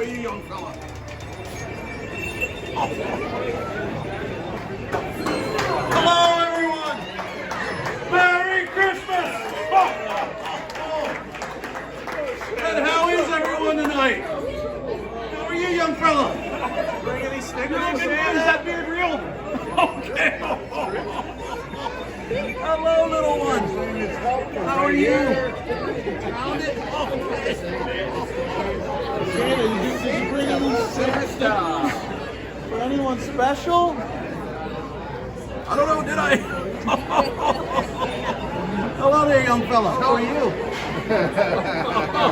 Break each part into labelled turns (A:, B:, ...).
A: are you, young fella? Hello, everyone. Merry Christmas. And how is everyone tonight? How are you, young fella? Bring any Snickers? Is that beard real? Okay. Hello, little one. How are you? Found it? Santa, did you bring any Santa for anyone special? I don't know, did I? Hello there, young fella. How are you?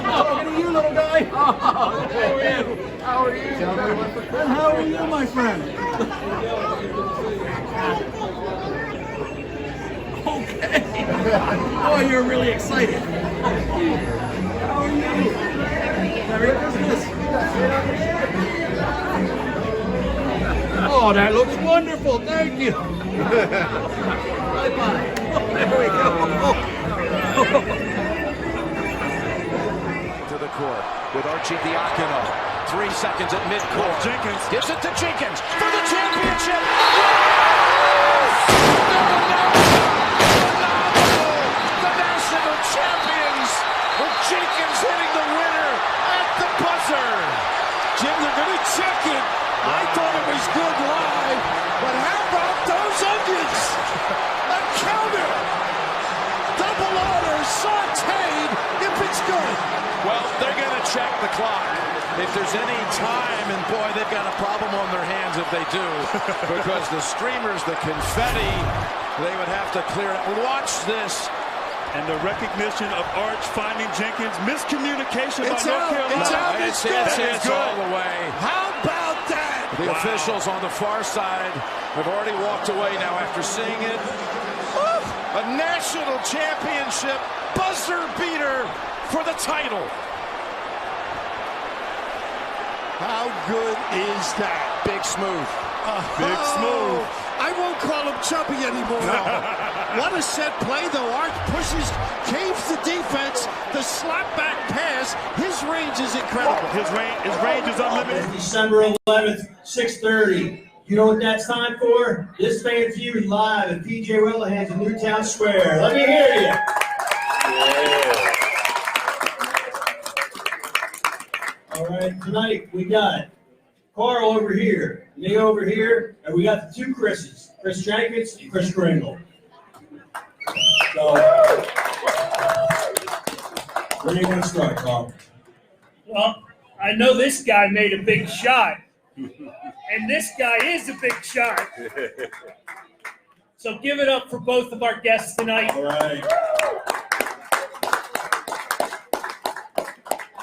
A: Talking to you, little guy. How are you? How are you? And how are you, my friend? Okay. Oh, you're really excited. How are you? Merry Christmas. Oh, that looks wonderful. Thank you. Bye-bye. There we go.
B: To the court with Archidiakono. 3 seconds at midcourt.
C: Jenkins
B: gives it to Jenkins for the championship. The national champions with Jenkins hitting the winner at the buzzer.
C: Jim, they're going to check it. I thought it was good live, but how about those onions? A counter. Double order, sauteed, if it's good.
B: Well, they're going to check the clock. If there's any time, and boy, they've got a problem on their hands if they do, because the streamers, the confetti, they would have to clear it. Watch this.
C: And the recognition of Arch finding Jenkins. Miscommunication by North Carolina.
B: It's all the way.
C: How about that?
B: The officials on the far side have already walked away now after seeing it. A national championship buzzer beater for the title.
C: How good is that?
B: Big Smooth.
C: Big Smooth. I won't call him chubby anymore. What a set play, though. Arch pushes, caves the defense, the slap back pass. His range is incredible. His range is unlimited.
D: December 11th, 6:30. You know what that's time for? This Fan Feud live at PJ Whelihan's in Newtown Square. Let me hear you. Yeah. All right, tonight we got Carl over here, me over here, and we got the two Krises, Kris Jenkins and Kris Kringle. So, where do you want to start, Carl?
E: Well, I know this guy made a big shot, and this guy is a big shot. So give it up for both of our guests tonight.
D: All right.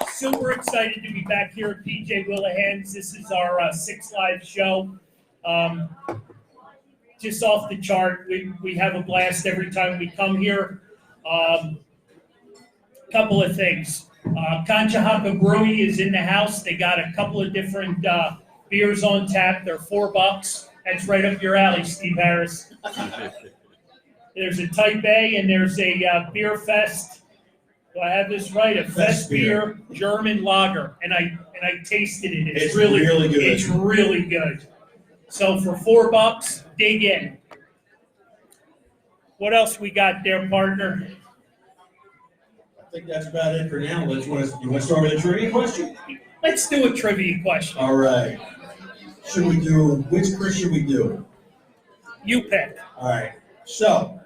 E: Super excited to be back here at PJ Whelihan's. This is our 6th live show. Just off the chart. We have a blast every time we come here. Couple of things. Conshohocken Brewery is in the house. They got a couple of different beers on tap. They're $4. That's right up your alley, Steve Harris. There's a Type A and there's a Beer Fest. Do I have this right? A Fest beer German lager, and I tasted it. It's really good. It's really good. So for $4, dig in. What else we got there, partner?
D: I think that's about it for now. You want to start with a trivia question?
E: Let's do a trivia question.
D: All right. Which Kris should we do?
E: You pick.
D: All right. So,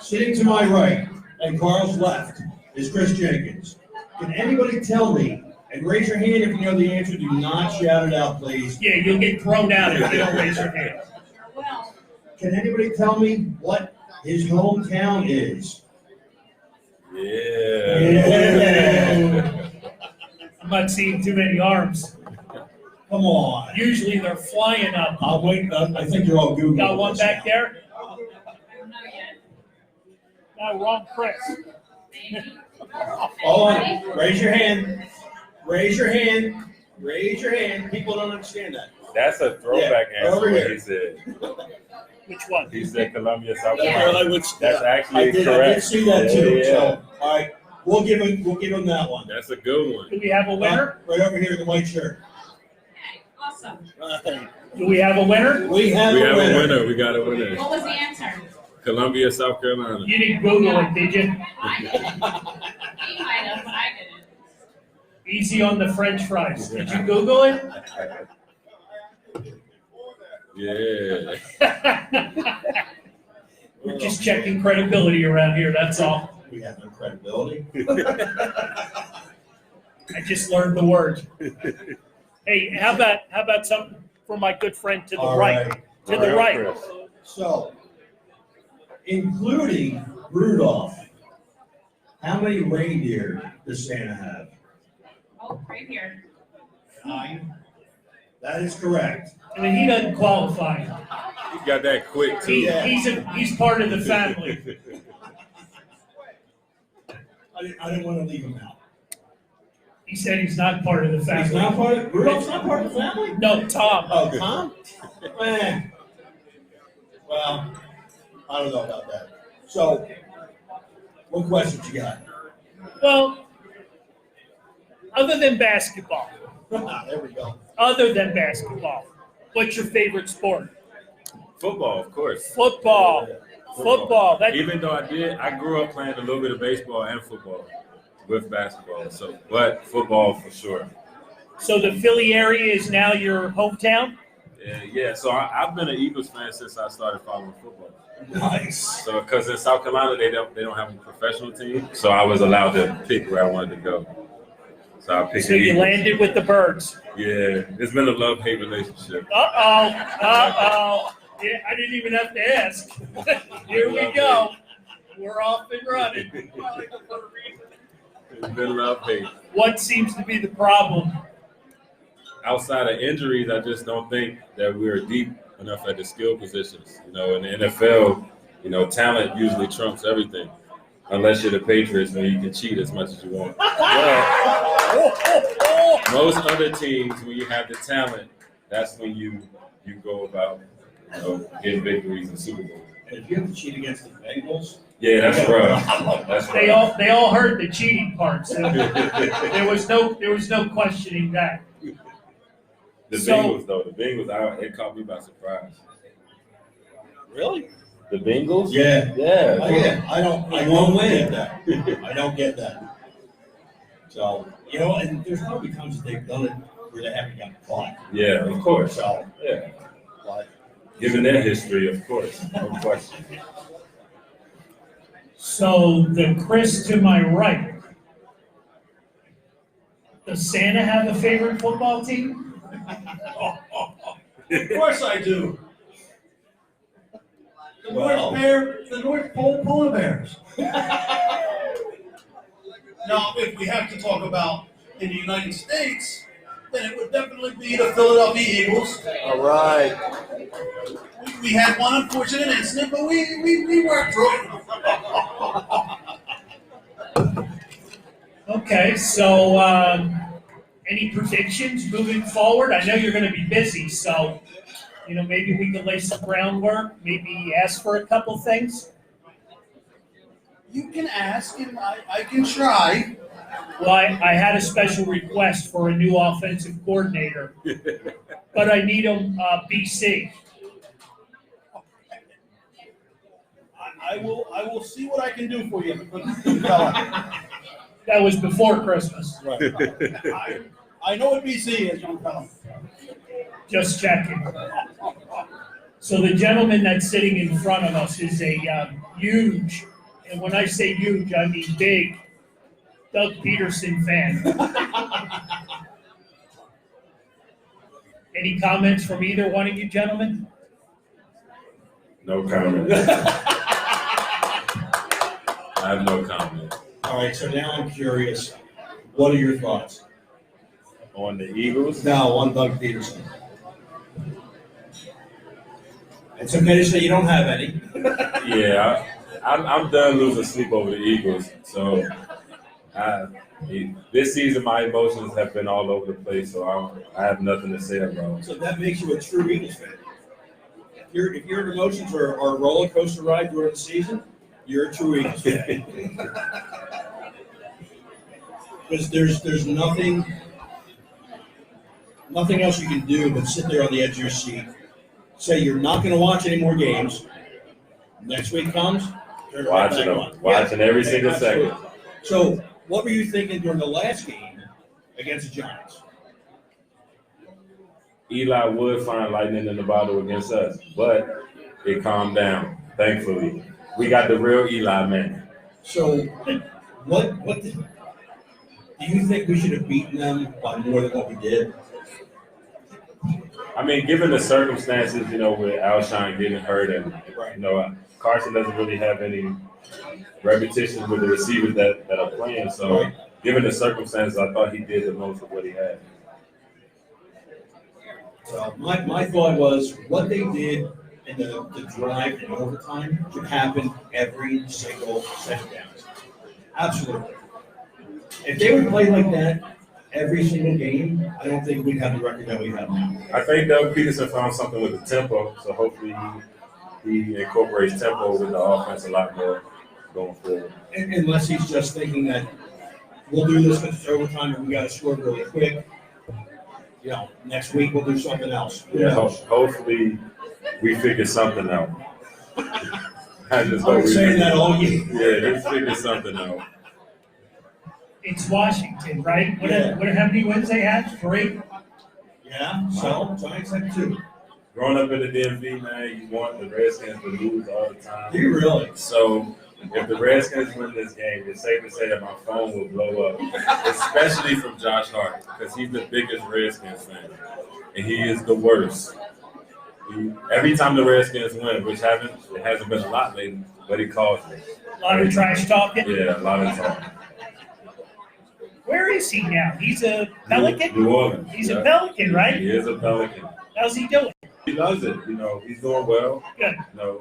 D: sitting to my right and Carl's left is Kris Jenkins. Can anybody tell me, and raise your hand if you know the answer, do not shout it out, please.
E: Yeah, you'll get thrown out if you don't raise your hand.
D: Can anybody tell me what his hometown is?
A: Yeah.
E: I'm not seeing too many arms.
D: Come on.
E: Usually they're flying up.
D: I'll wait. I think you're all Googling.
E: Got one back
D: now.
E: there? No, wrong Kris.
D: Hold on. Raise your hand. Raise your hand. Raise your hand. People don't understand that.
F: That's a throwback answer,
D: over
F: what
D: here.
F: he said.
E: Which one?
F: He said Columbia, South
D: Yeah.
F: Carolina. That's actually correct.
D: I did see that too.
F: Yeah.
D: So, all right. We'll give him that one.
F: That's a good one.
E: Do we have a winner?
D: Right over here in the white shirt.
G: Okay, awesome.
D: Right.
E: Do we have a winner?
D: We have
F: We
D: a
F: have a
D: winner.
F: winner. We got a winner.
G: What was the answer?
F: Columbia, South Carolina.
E: You didn't Google it, did you?
G: I didn't. He might have, but I didn't.
E: Easy on the French fries. Did you Google it?
F: Yeah.
E: We're just checking credibility around here, that's all.
D: We have no credibility.
E: I just learned the word. Hey, how about something for my good friend to the
D: All
E: right?
D: right.
E: To the right.
F: Chris.
D: So, including Rudolph, how many reindeer does Santa have?
G: Oh, right here.
D: 9. That is correct.
E: I mean, he doesn't qualify.
F: He got that quick, too.
E: He's part of the family.
D: I didn't want to leave him out.
E: He said he's not part of the family.
D: He's not part of Rudolph's not part of the family?
E: No, Tom.
D: Oh, Tom? Well, I don't know about that. So, what questions you got?
E: Well, other than basketball,
D: There we go.
E: what's your favorite sport?
F: Football, of course.
E: Football. That,
F: Even though I grew up playing a little bit of baseball and football with basketball. But football for sure.
E: so the Philly area is now your hometown?
F: Yeah. So I've been an Eagles fan since I started following football.
D: Nice.
F: So because in South Carolina they don't have a professional team, so I was allowed to pick where I wanted to go. So I picked
E: So
F: the
E: you
F: Eagles.
E: landed with the Birds.
F: Yeah, it's been a love-hate relationship.
E: Uh-oh. Yeah, I didn't even have to ask. Here we go. We're off and running.
F: It's been love-hate.
E: What seems to be the problem?
F: Outside of injuries, I just don't think that we're deep enough at the skill positions. In the NFL, talent usually trumps everything. Unless you're the Patriots, when you can cheat as much as you want. Most other teams, when you have the talent, that's when you go about getting victories in Super Bowl.
D: And if you have to cheat against the Bengals,
F: Yeah, that's rough. That's
E: They
F: rough.
E: all heard the cheating part. So there was no questioning that.
F: The
E: So-
F: Bengals, though. It caught me by surprise.
D: really?
F: The Bengals?
D: Yeah.
F: Yeah.
D: I don't get that. I don't get that. So, and there's probably times that they've done it where they haven't gotten caught.
F: Yeah, of course.
D: So,
F: Yeah.
D: but
F: Given their history, of course. No question.
E: So the Kris to my right. Does Santa have a favorite football team?
A: Of course I do. The North Pole Polar Bears. Now, if we have to talk about in the United States, then it would definitely be the Philadelphia Eagles.
C: All right.
A: We had one unfortunate incident, but we worked through it.
E: Okay, so any predictions moving forward? I know you're going to be busy, so maybe we can lay some groundwork. Maybe ask for a couple things.
A: You can ask, and I can try.
E: Well, I had a special request for a new offensive coordinator, but I need him BC.
A: I will see what I can do for you.
E: That was before Christmas.
A: I know what BC is, young fella.
E: Just checking. So the gentleman that's sitting in front of us is a huge, and when I say huge, I mean big, Doug Peterson fan. Any comments from either one of you gentlemen?
F: No comment. I have no comment.
D: all right, so now I'm curious. What are your thoughts?
F: On the Eagles?
D: No, on Doug Peterson. It's okay to say you don't have any.
F: Yeah, I'm done losing sleep over the Eagles. So this season, my emotions have been all over the place. So I have nothing to say about it.
D: So that makes you a true Eagles fan. If your emotions are a roller coaster ride during the season, you're a true Eagles fan. Because there's nothing else you can do but sit there on the edge of your seat. Say you're not going to watch any more games. Next week comes, turn it right back on.
F: Watching every single
D: absolutely.
F: second.
D: So, what were you thinking during the last game against the Giants?
F: Eli would find lightning in the bottle against us, but it calmed down, thankfully. We got the real Eli man.
D: So, what do you think we should have beaten them by more than what we did?
F: I mean, given the circumstances, with Alshon getting hurt and, Carson doesn't really have any repetition with the receivers that are playing. So, given the circumstances, I thought he did the most of what he had.
D: So my thought was what they did in the drive and overtime should happen every single second down. Absolutely. If they would play like that every single game, I don't think we'd have the record that we have now.
F: I think Doug Peterson found something with the tempo, so hopefully he incorporates tempo with the offense a lot more going forward.
D: Unless he's just thinking that we'll do this because it's overtime and we got to score really quick. Next week we'll do something else.
F: Yeah, hopefully we figure something out.
D: I've been saying that all year.
F: Yeah, let's figure something out.
E: It's Washington, right? How many wins they had? 3?
D: Yeah, so Giants had 2.
F: Growing up in the DMV, man, you want the Redskins to lose all the time.
D: Do you really?
F: So if the Redskins win this game, it's safe to say that my phone will blow up, especially from Josh Hart, because he's the biggest Redskins fan, and he is the worst. Every time the Redskins win, which it hasn't been a lot lately, but he calls me.
E: A lot of trash talking?
F: Yeah, a lot of talking.
E: Where is he now? He's a Pelican?
F: New Orleans.
E: He's a Pelican, right?
F: He is a Pelican.
E: How's he doing?
F: He loves it. He's doing well.
E: Good.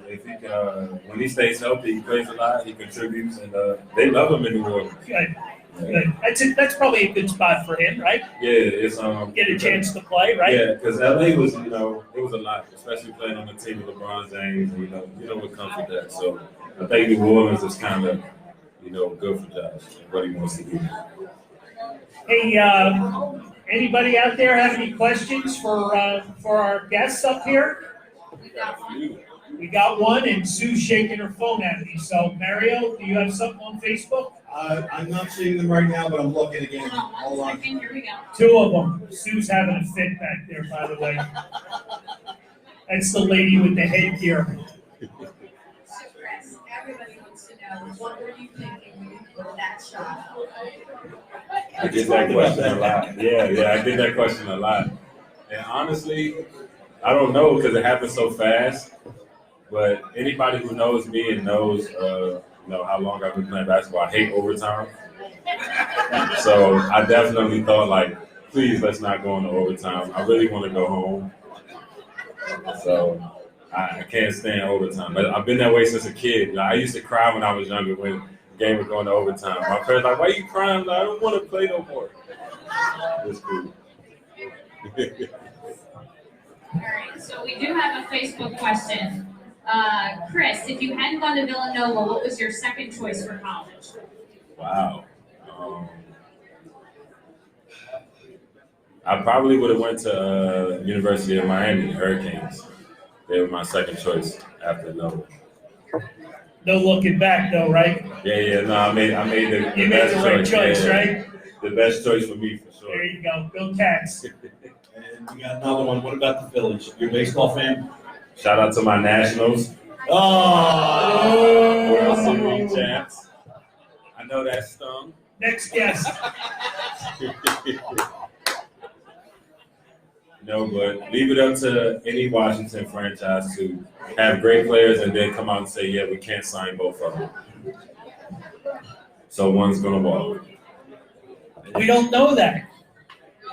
F: If he can, when he stays healthy, he plays a lot. He contributes, and they love him in New Orleans.
E: Good. Good. That's probably a good spot for him, right?
F: Yeah, it's
E: get a chance to play, right?
F: Yeah, because LA was, it was a lot, especially playing on the team with LeBron James. And, you know what comes with that. So I think New Orleans is kind of, good for Josh and what he wants to do.
E: Hey, anybody out there have any questions for our guests up here? We got one, and Sue's shaking her phone at me. So, Mario, do you have something on Facebook?
D: I'm not seeing them right now, but I'm looking again. Hold on.
G: Here we go.
E: 2 of them. Sue's having a fit back there, by the way. That's the lady with the headgear.
H: So, Kris, everybody wants to know, what were you thinking when you put that shot up?
F: I get that question a lot. Yeah, I get that question a lot. And honestly, I don't know because it happened so fast. But anybody who knows me and knows, how long I've been playing basketball, I hate overtime. So I definitely thought, please, let's not go into overtime. I really want to go home. So I can't stand overtime. But I've been that way since a kid. I used to cry when I was younger when the game was going to overtime. My parents why are you crying? I don't want to play no more. It's cool.
G: All right, so we do have a Facebook question. Kris, if you hadn't gone to Villanova, what was your second choice for college?
F: Wow. I probably would have went to University of Miami, Hurricanes. They were my second choice after Nova.
E: No looking back, though, right?
F: Yeah. No, I made the
E: You made
F: best
E: the right choice,
F: yeah.
E: right?
F: The best choice for me, for sure.
E: There you go. Go Cats.
D: And we got another one. What about the Phillies? You're a baseball fan?
F: Shout out to my Nationals.
D: Oh!
F: World Series champs. I know that stung.
E: Next guest.
F: But leave it up to any Washington franchise to have great players and then come out and say, yeah, we can't sign both of them. So one's going to walk.
E: We don't know that.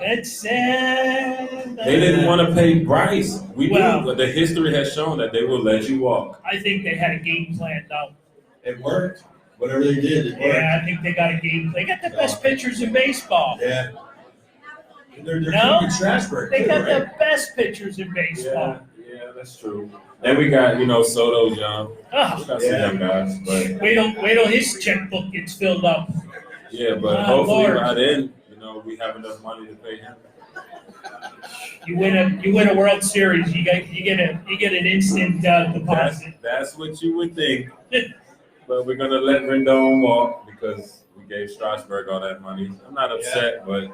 E: It's
F: They didn't want to pay Bryce. We do, but the history has shown that they will let you walk.
E: I think they had a game plan, though.
D: It worked. Whatever they did, it worked.
E: Yeah, I think they got a game. They got the best pitchers in baseball.
D: Yeah. They're
E: No?
D: keeping Strasburg,
E: They
D: too,
E: got
D: right?
E: the best pitchers in baseball.
F: Yeah, that's true. And we got, Soto's young. We
E: Oh,
F: got some young guys, but
E: wait till his checkbook gets filled up.
F: Yeah, but hopefully
E: Lord.
F: by then, we have enough money to pay him.
E: You win a World Series, you get an instant deposit.
F: That's what you would think. But we're gonna let Rendon walk because we gave Strasburg all that money. I'm not upset, but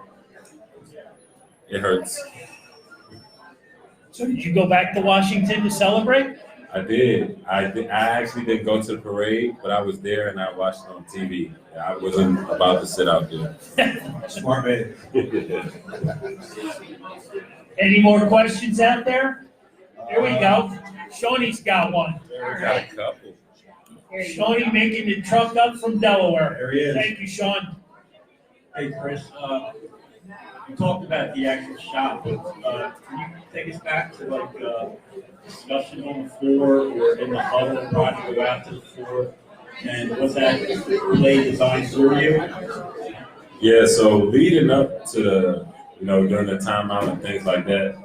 F: it hurts.
E: So did you go back to Washington to celebrate?
F: I did. I actually didn't go to the parade, but I was there and I watched it on TV. I wasn't about to sit out there.
D: Smart man.
E: Any more questions out there? Here we go. Shawnee's got one.
F: We got a couple.
E: Shawnee making the truck up from Delaware.
D: There he is.
E: Thank you, Sean.
I: Hey, Kris, you talked about the actual shot, but can you take us back to discussion on the floor or in the huddle prior to go out to the floor? And was that play designed for you?
F: Yeah, so leading up to the, during the timeout and things like that,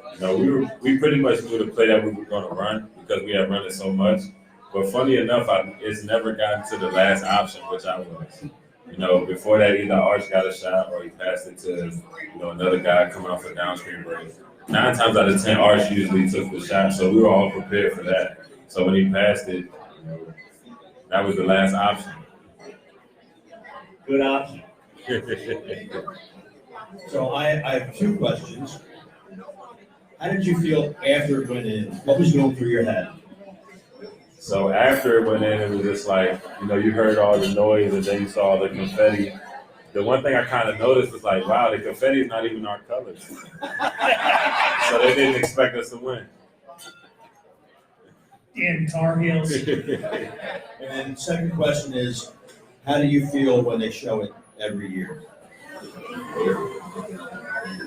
F: we pretty much knew the play that we were going to run because we had run it so much. But funny enough, it's never gotten to the last option, which I was. Before that, either Arch got a shot or he passed it to, another guy coming off a downscreen break. 9 times out of 10, Arch usually took the shot, so we were all prepared for that. So when he passed it, that was the last option.
I: Good option.
D: So I have 2 questions. How did you feel after it went in? What was going through your head?
F: So after it went in, it was just like, you heard all the noise and then you saw the confetti. The one thing I kind of noticed was like, wow, the confetti is not even our colors. So they didn't expect us to win.
E: Damn Tar Heels.
D: And second question is, how do you feel when they show it every year?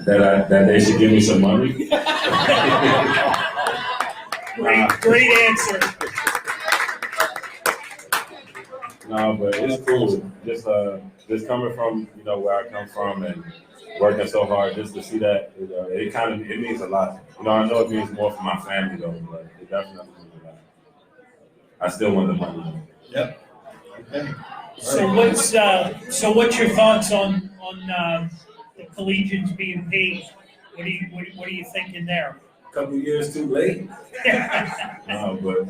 F: That they should give me some money.
E: Great answer.
F: No, but it's cool. Just coming from where I come from and working so hard, just to see that it means a lot. I know it means more for my family though, but it definitely means a lot. I still want the money.
D: Yep. Okay.
E: So what's your thoughts on the collegians being paid? What are you thinking there?
F: Couple years too late. No, but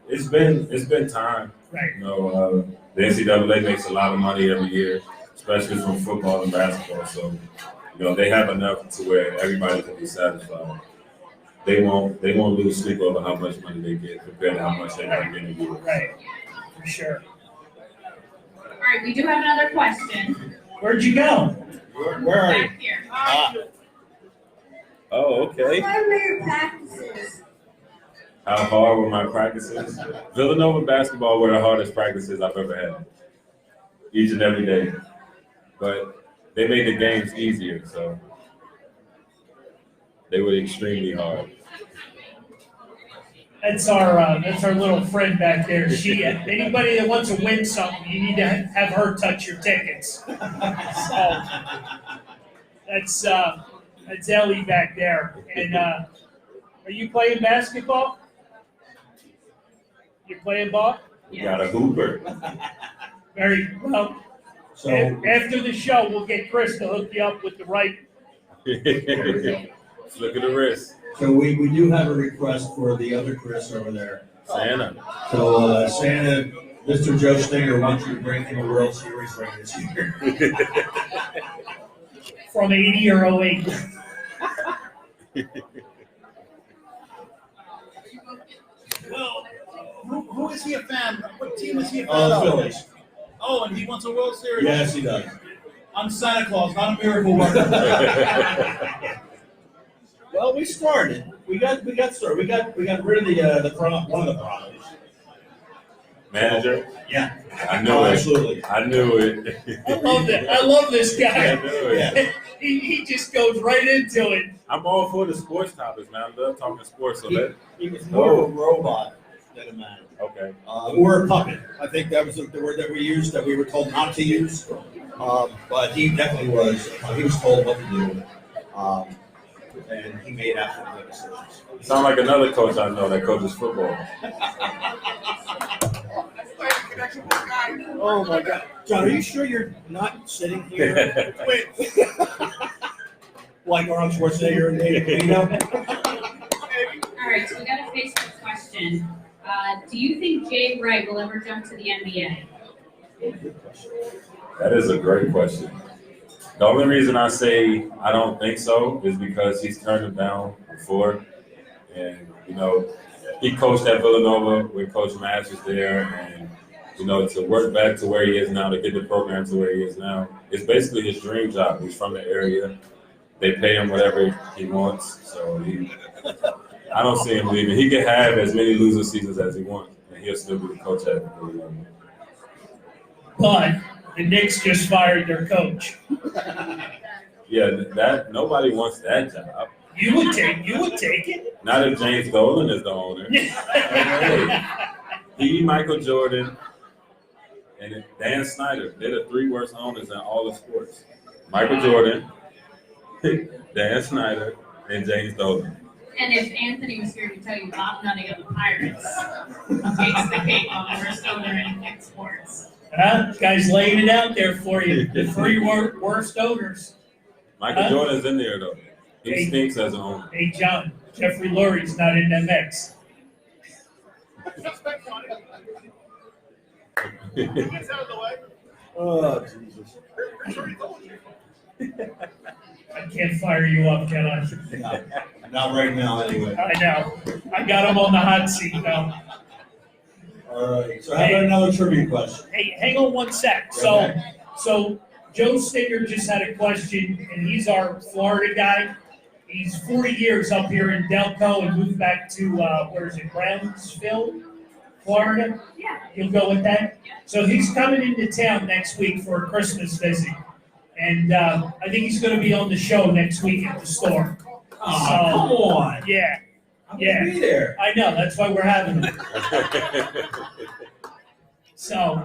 F: it's been time.
E: Right.
F: The NCAA makes a lot of money every year, especially from football and basketball. So, they have enough to where everybody can be satisfied. They won't lose sleep over how much money they get compared to how much they might get in a year.
E: Right. For sure.
G: All right, we do have another question.
E: Where'd you go?
D: Where are you?
G: Back here.
F: Oh, okay.
H: What were your practices?
F: How hard were my practices? Villanova basketball were the hardest practices I've ever had. Each and every day. But they made the games easier, so they were extremely hard.
E: That's our little friend back there. Anybody that wants to win something, you need to have her touch your tickets. So that's Ellie back there. And are you playing basketball? You playing ball?
F: We got a hooper.
E: Very well.
D: So
E: After the show, we'll get Kris to hook you up with the right.
F: Look at the wrist.
D: So we do have a request for the other Kris over there.
F: Santa.
D: So Santa, Mr. Joe Stinger wants you to bring him a World Series ring this year.
E: From 80 or 08.
A: Well, who is he a fan of? What team is he a fan
D: Oh,
A: of?
D: Phillies.
A: Oh, and he wants a World Series?
D: Yes, he does.
A: I'm Santa Claus, not a miracle worker.
D: Well, we started. We got started. We got rid of the one of the problems.
F: Manager?
D: Yeah.
F: I knew it.
D: Absolutely.
F: I knew it.
E: I love that. I love this guy.
F: I knew it.
D: Yeah.
E: He just goes right into it.
F: I'm all for the sports topics, man. I love talking sports. So
D: He was more of a robot than a man.
F: okay.
D: Or a puppet. I think that was the word that we used, that we were told not to use. But he definitely was. He was told what to do. And he made absolutely good decisions.
F: Sound like another coach I know that coaches football.
D: Oh my God, John, are you sure you're not sitting here? Wait. Like Arnold Schwarzenegger and David Camino?
G: All right, so we got a Facebook question. Do you think Jay Wright will ever jump to the NBA?
F: That is a great question. The only reason I say I don't think so is because he's turned it down before. And, you know, he coached at Villanova when Coach Mash was there. And, you know, to work back to where he is now, to get the program to where he is now, it's basically his dream job. He's from the area. They pay him whatever he wants. So I don't see him leaving. He can have as many losing seasons as he wants, and he'll still be the coach at Villanova.
E: But the Knicks just fired their coach.
F: Yeah, that nobody wants that job.
E: You would take it.
F: Not if James Dolan is the owner. He, Michael Jordan, and Dan Snyder. They're the three worst owners in all of sports. Michael Jordan, Dan Snyder, and James Dolan.
G: And if Anthony was here to tell you Bob Nutting of the Pirates takes the cake on the worst owner in sports.
E: Guys laying it out there for you. The three worst owners.
F: Michael Jordan's in there, though. He stinks as an owner.
E: Hey, John, Jeffrey Lurie's not in the mix.
D: Oh, Jesus.
E: I can't fire you up, can I?
D: No, not right now, anyway.
E: I know. I got him on the hot seat, though.
D: All right. So, how about another trivia question?
E: Hey, hang on one sec. So Joe Stinger just had a question, and he's our Florida guy. He's 40 years up here in Delco and moved back to, where is it, Brownsville, Florida?
G: Yeah.
E: You'll go with that? So he's coming into town next week for a Christmas visit. And I think he's going to be on the show next week at the store.
D: Oh, come on.
E: Yeah.
D: I'm going to be there.
E: I know. That's why we're having him. So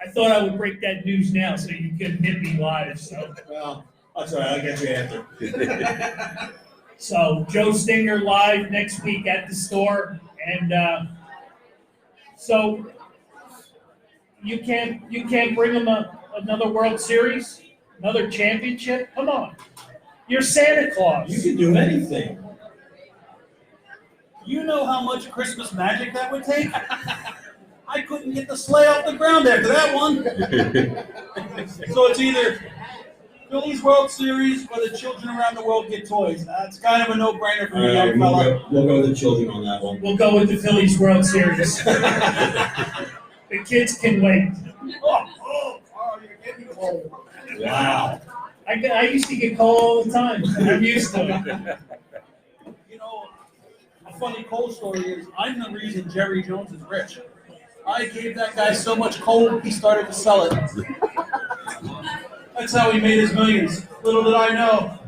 E: I thought I would break that news now so you couldn't hit me live. So.
D: Well, that's all right. I'll get you after.
E: So Joe Stinger live next week at the store. And so you can't bring him another World Series? Another championship? Come on. You're Santa Claus.
D: You can do anything.
A: You know how much Christmas magic that would take? I couldn't get the sleigh off the ground after that one. So it's either Phillies World Series or the children around the world get toys. That's kind of a no-brainer for me, young fella.
D: We'll go with the children on that one.
E: We'll go with the Phillies World Series. The kids can wait.
A: You're getting cold.
D: Wow.
E: I used to get cold all the time. I'm used to it.
A: You know, a funny coal story is I'm the reason Jerry Jones is rich. I gave that guy so much coal, he started to sell it. That's how he made his millions. Little did I know.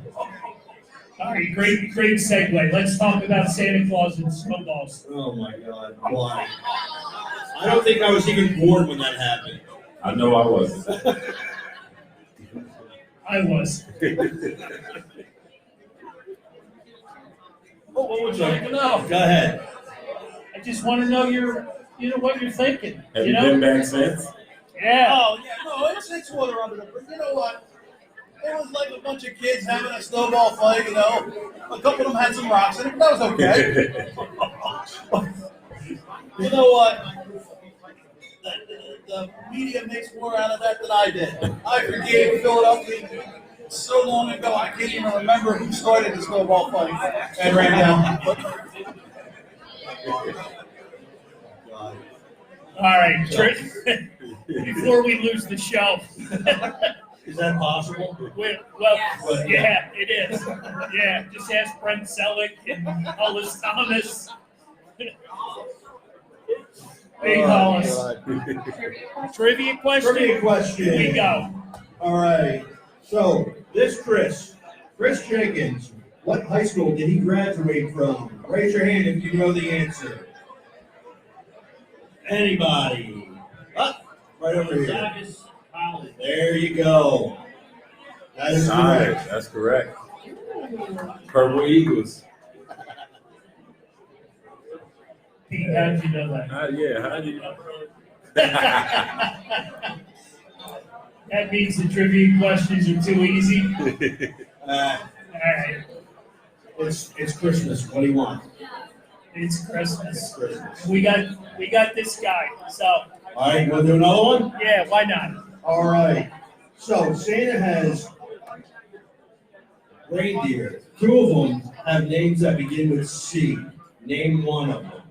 E: All right, great segue. Let's talk about Santa Claus and snowballs.
D: Oh, my God. Why? I don't think I was even born when that happened.
F: I know I wasn't.
E: I was.
A: What would you like to know?
D: Go ahead.
E: I just want to know what you're thinking.
F: Have you been back since?
E: Yeah.
A: Oh, yeah, no, it's water under the bridge. You know what? It was like a bunch of kids having a snowball fight, you know. A couple of them had some rocks in it, but that was okay. You know what? The media makes more out of that than I did. I forgave Philadelphia so long ago, I can't even remember who started the snowball fight and ran down.
E: All right, before we lose the show.
D: Is that possible?
E: Yeah, it is. Yeah, just ask Brent Selleck and Hollis Thomas. Big Hollis. Trivia question?
D: Trivia question.
E: Here we go.
D: All right. So, this Kris Jenkins, what high school did he graduate from? Raise your hand if you know the answer. Anybody? Right over here. There you go. That is correct.
F: That's correct. Purple Eagles.
E: Pete, how did you know that?
F: How do you?
E: That means the trivia questions are too easy. All right.
D: It's Christmas. What do you want?
E: It's Christmas.
D: It's Christmas.
E: We got this guy. So
D: All right, we'll do another one?
E: yeah, why not?
D: All right. So Santa has reindeer. 2 of them have names that begin with C. Name one of them.
G: All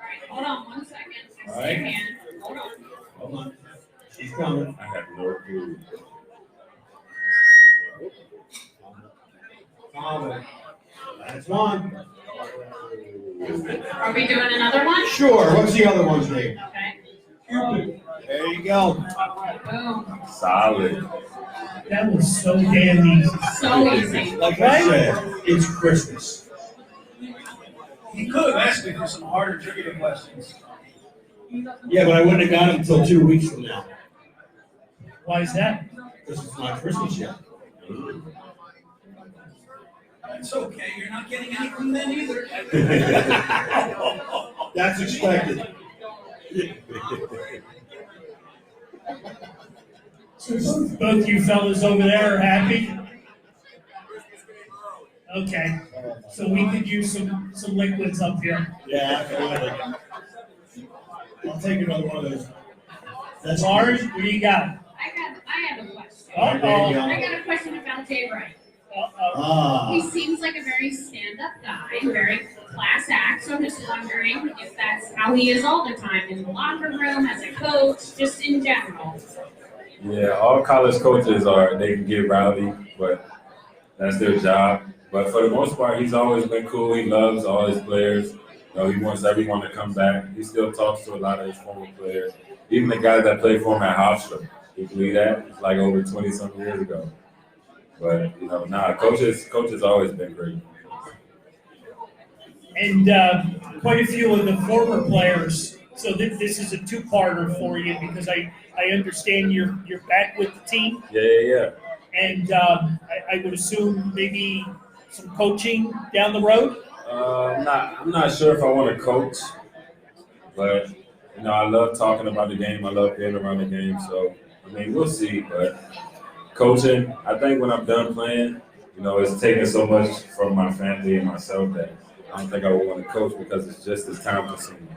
G: right, hold on 1 second. I
D: All
G: see
D: right.
G: your hand. Hold on.
D: Hold on. She's coming.
F: I have no clue.
D: Father. That's one.
G: Are we doing another one?
D: Sure. What's the other one's name?
G: Okay.
D: Cupid. There you go.
G: Boom.
F: Solid.
E: That was so damn easy.
G: So easy.
D: Like I said, it's Christmas.
A: He could have asked me for some harder trivia questions.
D: Yeah, but I wouldn't have got him until 2 weeks from now.
E: Why is that?
D: Because it's not Christmas yet.
A: It's okay. You're not getting anything then either.
D: That's expected.
E: So both you fellas over there are happy? Okay. So we could use some liquids up here.
D: Yeah, absolutely. I'll take another one of those. That's
E: Lars, what do you got?
G: I have a question.
D: There you
E: Uh-oh.
D: go.
G: I got a question about Jay Wright.
E: Uh-oh.
G: He
D: Ah,
G: seems like a very stand-up guy, very class act. So I'm just wondering if that's how he is all the time in the locker room, as a coach, just in general.
F: Yeah, all college coaches they can get rowdy, but that's their job. But for the most part, he's always been cool. He loves all his players. You know, he wants everyone to come back. He still talks to a lot of his former players, even the guys that played for him at Hofstra. You believe that? It's like over 20-something years ago. But, coaches always been great.
E: And quite a few of the former players. So this is a two-parter for you because I understand you're back with the team,
F: Yeah.
E: and I would assume maybe some coaching down the road.
F: I'm not sure if I want to coach, but I love talking about the game. I love being around the game. So we'll see. But coaching, I think when I'm done playing, it's taking so much from my family and myself that I don't think I would want to coach because it's just as time consuming.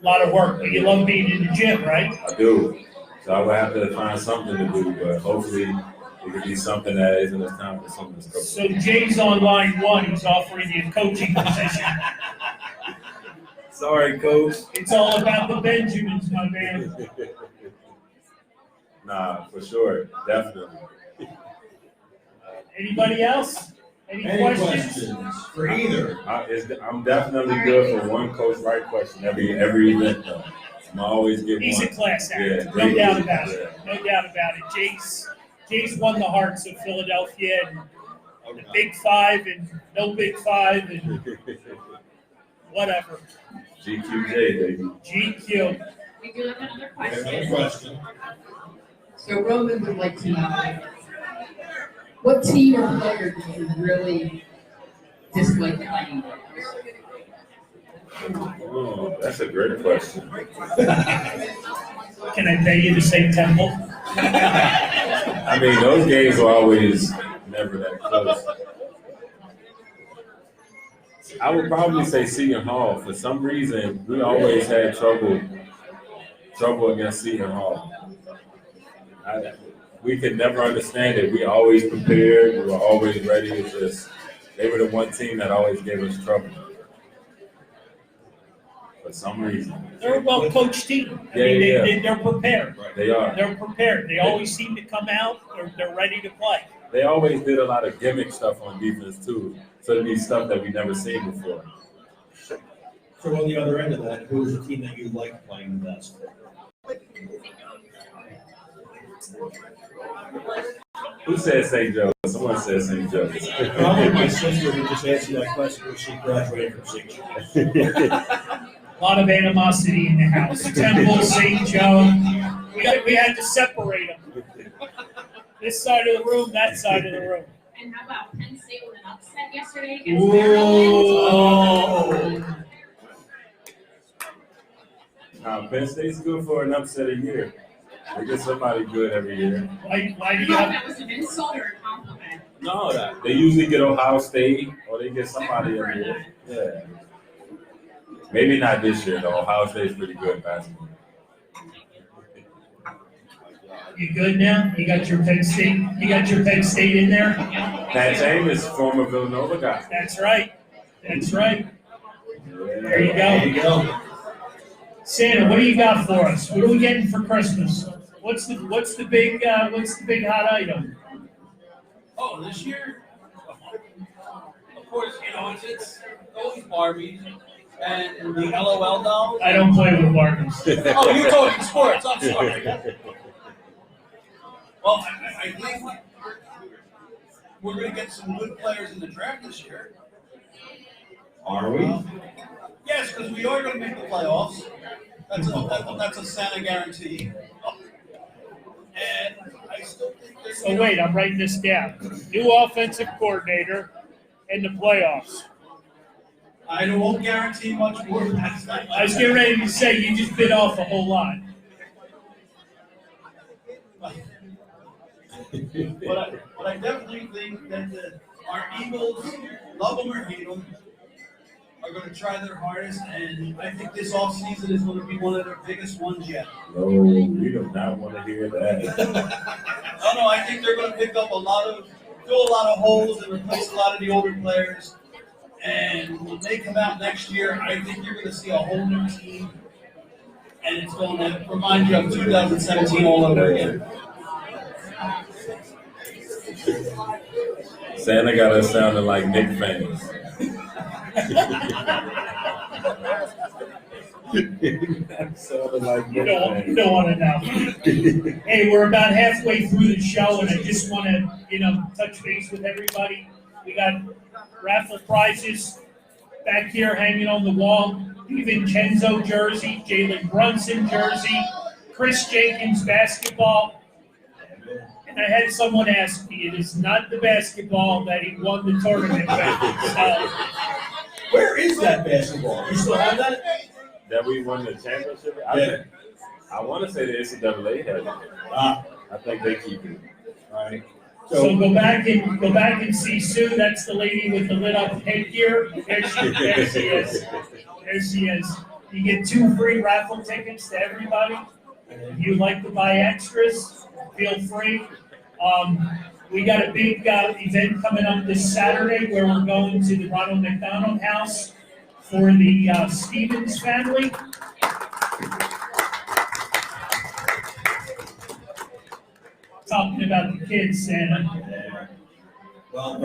E: A lot of work, but you love being in the gym, right?
F: I do. So I would have to find something to do, but hopefully it could be something that isn't as time consuming as coaching.
E: So Jay's on line 1. He's offering you a coaching position.
F: Sorry, coach.
E: It's all about the Benjamins, my man.
F: Nah, for sure. Definitely.
E: Anybody else? Any questions?
D: for either?
F: I'm definitely good for one Coach Wright question every event, though. I'm always get
E: He's
F: one.
E: a class act.
F: Yeah,
E: No
F: great
E: doubt
F: dude.
E: about it. No doubt about it. Jay's won the hearts of Philadelphia and the Big Five and no Big Five and whatever.
F: GQJ, baby.
E: GQ.
G: We do have another
D: Another
G: question.
D: question.
H: So Roman would like to know, what team or player do you really dislike playing with?
F: Oh, that's a great question.
E: Can I pay you to say Temple?
F: Those games were always never that close. I would probably say Seton Hall. For some reason, we always had trouble against Seton Hall. We could never understand it. We always prepared. We were always ready. It's just they were the one team that always gave us trouble. For some reason.
E: They're a well-coached team. They're prepared.
F: They are.
E: They're prepared. They always seem to come out. They're ready to play.
F: They always did a lot of gimmick stuff on defense too. So it'd be stuff that we never seen before.
D: So on the other end of that, who's the team that you like playing the best?
F: Who said St. Joe's? Someone said St. Joe's.
D: Probably my sister who just answered that question when she graduated from St. Joe's.
E: A lot of animosity in the house. Temple, St. Joe. We had to separate them. This side of the room, that side of the room.
G: And how about Penn State with an upset yesterday against Maryland?
E: Whoa.
F: Penn State's good for an upset a year. They get somebody good every year.
E: Why
G: I
E: do
G: don't
E: you
G: know if
E: have?
G: that was an insult or a compliment.
F: No, they usually get Ohio State or they get somebody every year. Yeah. Maybe not this year though. Ohio State's pretty good at basketball.
E: You good now? You got your Penn State. You got your Penn State in there.
F: Pat James, former Villanova guy.
E: That's right. That's right. There you
D: There you
E: go.
D: go.
E: Santa, what do you got for us? What are we getting for Christmas? What's the big hot item?
A: Oh, this year? Of course, it's always Barbie and the LOL dolls.
E: I don't play with Barbies.
A: Oh, you're talking sports. I'm sorry. Well, I think we're going to get some good players in the draft this year.
D: Are we?
A: Yes, because we are going to make the playoffs. That's a Santa guarantee. And I still think there's.
E: So wait, I'm writing this down. New offensive coordinator in the playoffs.
A: I won't guarantee much more than that.
E: I was getting ready to say you just bit off a whole lot.
A: But I definitely think that our Eagles, love them or hate them, are going to try their hardest, and I think this offseason is going to be one of their biggest ones yet.
F: No, we do not want to hear that.
A: No, I think they're going to fill a lot of holes and replace a lot of the older players. And when they come out next year, I think you're going to see a whole new team, and it's going to remind you of 2017 all over again.
F: Santa got us sounding like Knicks fans. Sounding like
E: You
F: Knicks
E: don't
F: fans.
E: want to know. Hey, we're about halfway through the show, and I just want to, touch base with everybody. We got raffle prizes back here hanging on the wall. DiVincenzo jersey, Jalen Brunson jersey, Kris Jenkins basketball. And I had someone ask me, it is not the basketball that he won the tournament with. So,
D: Where is that basketball? You still have that?
F: That we won the championship?
D: Yeah.
F: I want to say the NCAA has it. I think they keep it.
D: All right.
E: so go back and see Sue. That's the lady with the lit up headgear. There she is. There she is. You get 2 free raffle tickets to everybody. If you'd like to buy extras, feel free. We got a big event coming up this Saturday where we're going to the Ronald McDonald House for the Stevens family. Talking about the kids, Santa.
D: Well,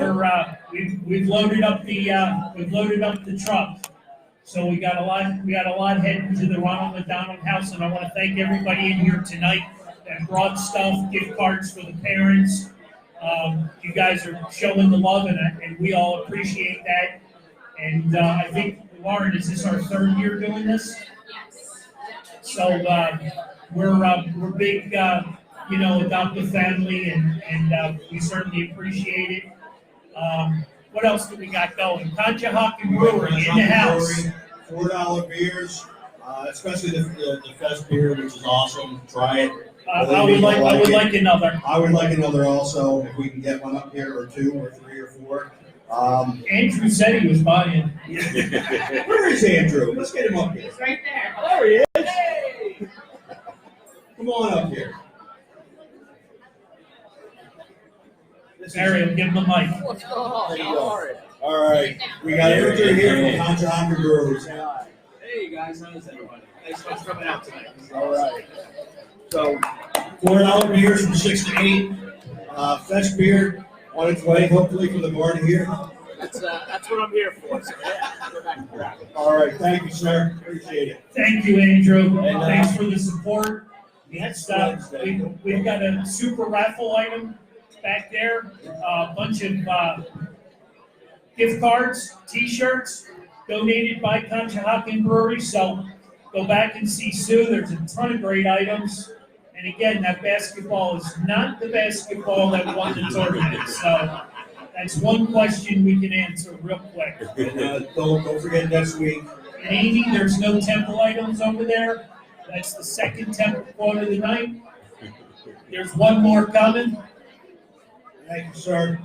E: We've loaded up the truck. So we got a lot heading to the Ronald McDonald House, and I want to thank everybody in here tonight that brought stuff, gift cards for the parents. You guys are showing the love, and we all appreciate that. And I think, Lauren, is this our 3rd year doing this?
G: Yes.
E: So we're big, adoptive family, and we certainly appreciate it. What else do we got going? Conshohocken Brewery in the house.
D: $4 beers, especially the Fest beer, which is awesome. Try it.
E: I would like another.
D: I would like another also, if we can get one up here, or 2, or 3, or 4.
E: Andrew said he was buying.
D: Where is Andrew? Let's get him up here.
G: It's right there.
D: There he is. Hey! Come on up here.
E: Ariel, give him the mic.
J: What's going on?
D: There you
J: How
D: go.
J: are you?
D: All right. We got everything here from Conshohocken Brewery.
J: Hey guys, how's everybody? Thanks for coming out tonight.
D: All right. So, $4 beers from 6 to 8. Fest beer on its way, hopefully, for the bar here.
J: That's what I'm here for. So yeah, go back and grab it.
D: All right. Thank you, sir. Appreciate it.
E: Thank you, Andrew.
D: And,
E: Thanks for the support. Next up, we've got a super raffle item back there. A bunch of gift cards, T-shirts donated by Conshohocken Brewery. So go back and see Sue. There's a ton of great items. And again, that basketball is not the basketball that won the tournament. So that's one question we can answer real quick.
D: And don't forget next week.
E: And Amy, there's no temple items over there. That's the second temple quote of the night. There's one more coming.
D: Thank you, sir.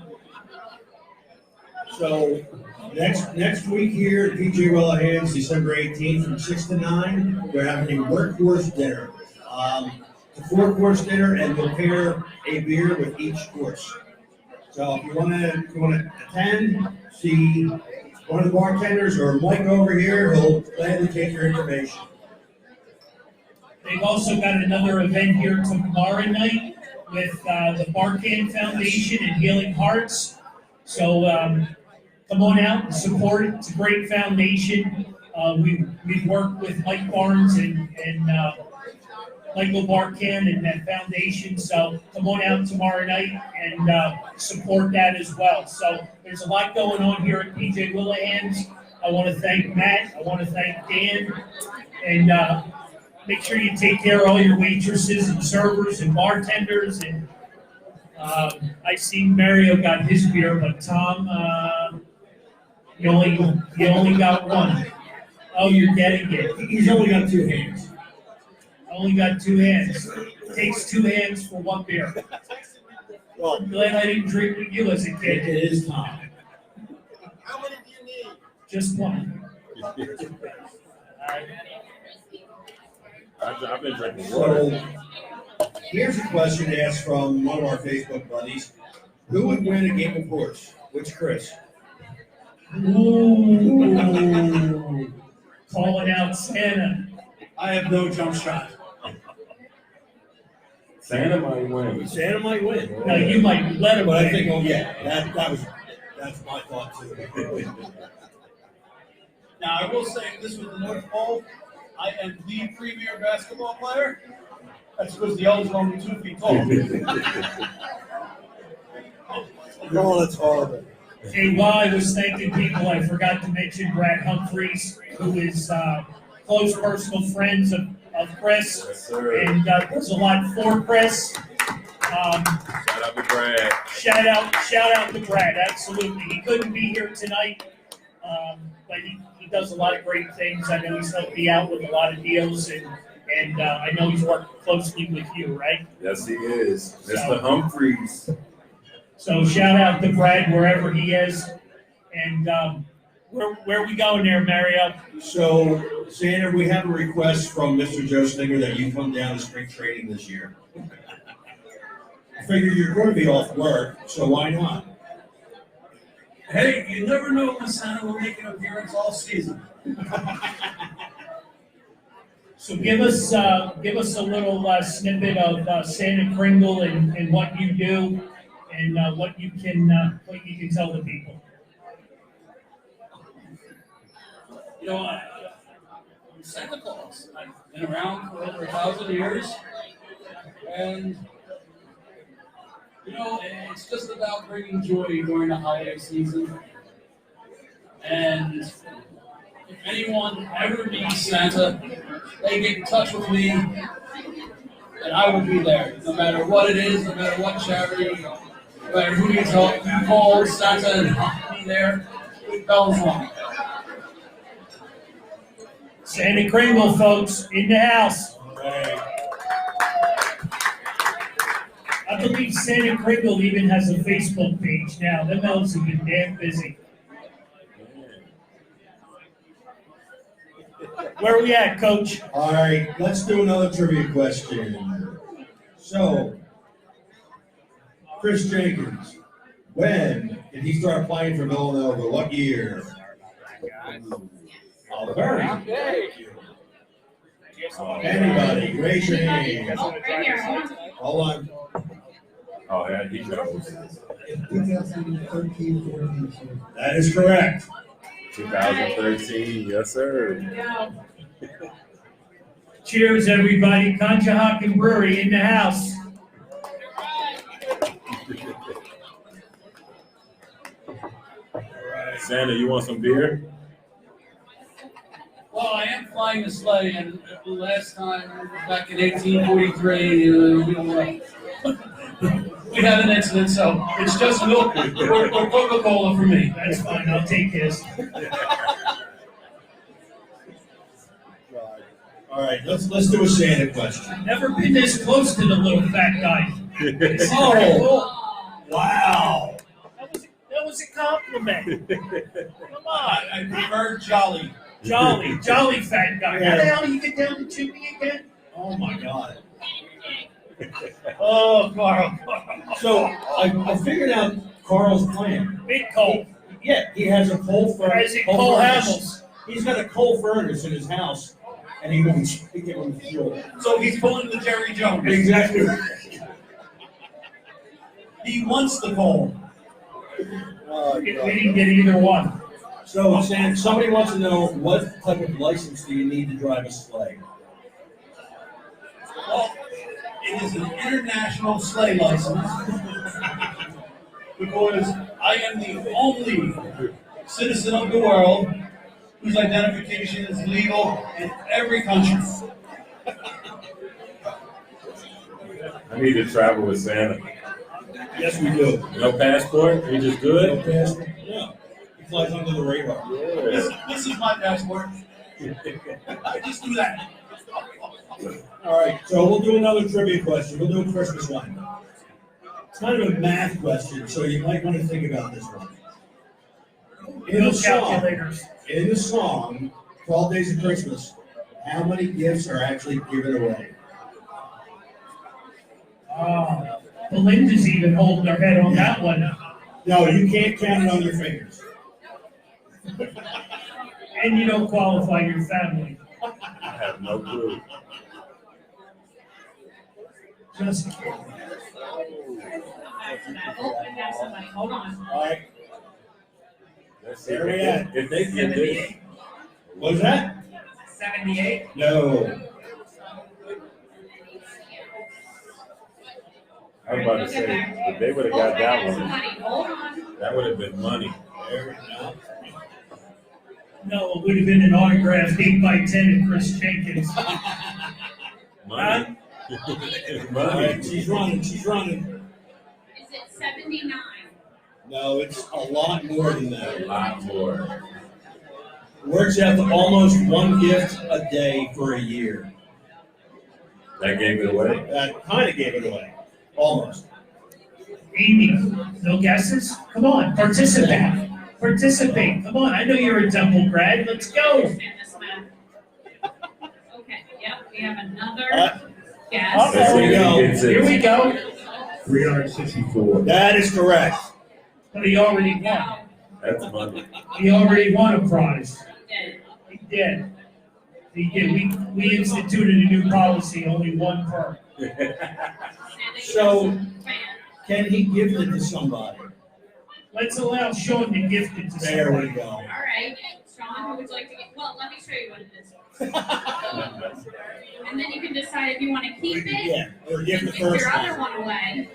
D: So next week here at PJ Whelihan's, December 18th from 6 to 9, they're having a workforce dinner. It's a 4-course dinner, and they'll pair a beer with each course. So if you want to attend, see one of the bartenders or Mike over here, he'll gladly take your information.
E: They've also got another event here tomorrow night with the Barkan Foundation and Healing Hearts. So come on out and support it. It's a great foundation. We've worked with Mike Barnes and Michael Barkan and that foundation. So come on out tomorrow night and support that as well. So there's a lot going on here at PJ Whelihan's. I want to thank Matt. I want to thank Dan. And make sure you take care of all your waitresses and servers and bartenders. And I see Mario got his beer, but Tom, you only got one. Oh, you're getting it.
D: He's only got 2 hands.
E: Only got 2 hands. It takes 2 hands for one beer. Well, I'm glad I didn't drink with you as a kid.
D: It is Tom.
J: How many do you need?
E: Just one. All right.
F: I've been drinking water.
D: So here's a question asked from one of our Facebook buddies. Who would win a game of horse? Which Kris?
E: Ooh. Calling out Santa.
A: I have no jump shot.
F: Santa might win.
D: Santa might win.
E: Now you might let him
D: But I
E: win.
D: think, that's my thought too.
A: Now, I will say this with the North Pole, I am the premier basketball player. That's because the elders are only 2 feet tall.
D: No, that's horrible.
E: Hey, while I was thanking people, I forgot to mention Brad Humphreys, who is close personal friends of Kris,
F: Yes, sir.
E: and does a lot for Kris.
F: Shout out to Brad.
E: Shout out to Brad. Absolutely, he couldn't be here tonight, but he does a lot of great things. I know he's helped me out with a lot of deals, and I know he's worked closely with you, right?
F: Yes, he is. Mr. Humphreys.
E: So shout out to Brad wherever he is, and where are we going there, Mario?
D: So, Santa, we have a request from Mr. Joe Stinger that you come down to spring training this year. I figure you're going to be off work, so why not?
A: Hey, you never know when Santa will make an appearance all season.
E: So give us a little snippet of Santa Kringle and what you do and what you can tell the people.
A: You know, I'm Santa Claus. I've been around for over 1,000 years. And, you know, it's just about bringing joy during the holiday season. And if anyone ever needs Santa, they get in touch with me, and I will be there. No matter what it is, no matter what charity, no matter who needs help, you call Santa and I'll be there. Bells on.
E: Santa Kringle, folks, in the house. I believe Santa Kringle even has a Facebook page now. Them elves have been damn busy. Where are we at, Coach?
D: All right, let's do another trivia question. So, Kris Jenkins, when did he start playing for Villanova? What year? Oh, very. Anybody, raise your hand.
G: Oh, right here.
D: Hold on.
F: Oh, yeah, he travels.
H: 2013.
D: That is correct.
F: 2013, yes, sir.
E: Cheers, everybody. Conshohocken Brewery in the house.
F: Santa, you want some beer?
A: Well, I am flying the sleigh, and the last time, back in 1843, we had an incident, so it's just milk or Coca-Cola for me.
E: That's fine. I'll take his.
D: All right, let's do a Santa question.
E: Never been this close to the little fat guy.
D: Oh, wow.
E: That was a compliment. Come on.
A: I prefer Jolly.
E: Jolly fat guy. How the hell do you get down to Chippy again?
D: Oh my God.
E: Oh, Carl.
D: So I figured out Carl's plan.
E: Big coal.
D: Yeah, he has a coal furnace.
E: Cole Hamels.
D: He's got a coal furnace in his house, and he gives him fuel.
A: So he's pulling the Jerry Jones.
D: Exactly.
A: He wants the coal.
D: Oh,
E: We didn't get either one.
D: so, Sam, somebody wants to know what type of license do you need to drive a sleigh?
A: Well, it is an international sleigh license because I am the only citizen of the world whose identification is legal in every country.
F: I need to travel with Santa.
D: Yes, we do.
F: No passport? We just good?
D: No passport? Yeah. He flies under the radar.
A: This is my passport. I just do that.
D: All right, so we'll do another trivia question. We'll do a Christmas one. It's kind of a math question, so you might want to think about this one.
E: No calculators.
D: In the song, 12 Days of Christmas, how many gifts are actually given away?
E: Belinda's even holding her head on that one.
D: No, you can't count it on your fingers.
E: And you don't qualify your family.
F: I have no clue.
E: Just
G: Hold on.
D: All right,
F: Let's see.
D: where are we at?
F: If they get this,
D: What was that?
G: 78.
D: No.
F: I was about to say, if they would have got that one,
G: Hold on.
F: that would have been money.
E: no, it would have been an autographed 8x10 of Kris Jenkins.
F: Money.
D: All right,
F: Money.
D: she's running.
G: Is it 79?
D: No, it's a lot more than that.
F: A lot more.
D: Works out to almost one gift a day for a year.
F: That gave it away.
D: That kind of gave it away. Almost.
E: Amy, no guesses? Come on, participate. Participate. Come on, I know you're a Temple grad. Let's go.
G: Understand this math. Okay, yep, we have another guess.
F: Let's see if he gets
E: Here we
F: it.
E: go.
I: 364.
D: That is correct.
E: But he already won.
F: That's money.
E: He already won a prize.
G: Did.
E: He did. He did. We instituted a new policy, only one per.
D: So, can he gift it to somebody?
E: Let's allow Sean to gift it to
D: There
E: somebody.
D: we go.
G: All right, Sean, who would you like to get? Well, let me show you what it is. And then you can decide if you want to keep it.
D: Yeah, or gift the
G: Give
D: first
G: your other
D: one.
G: one away.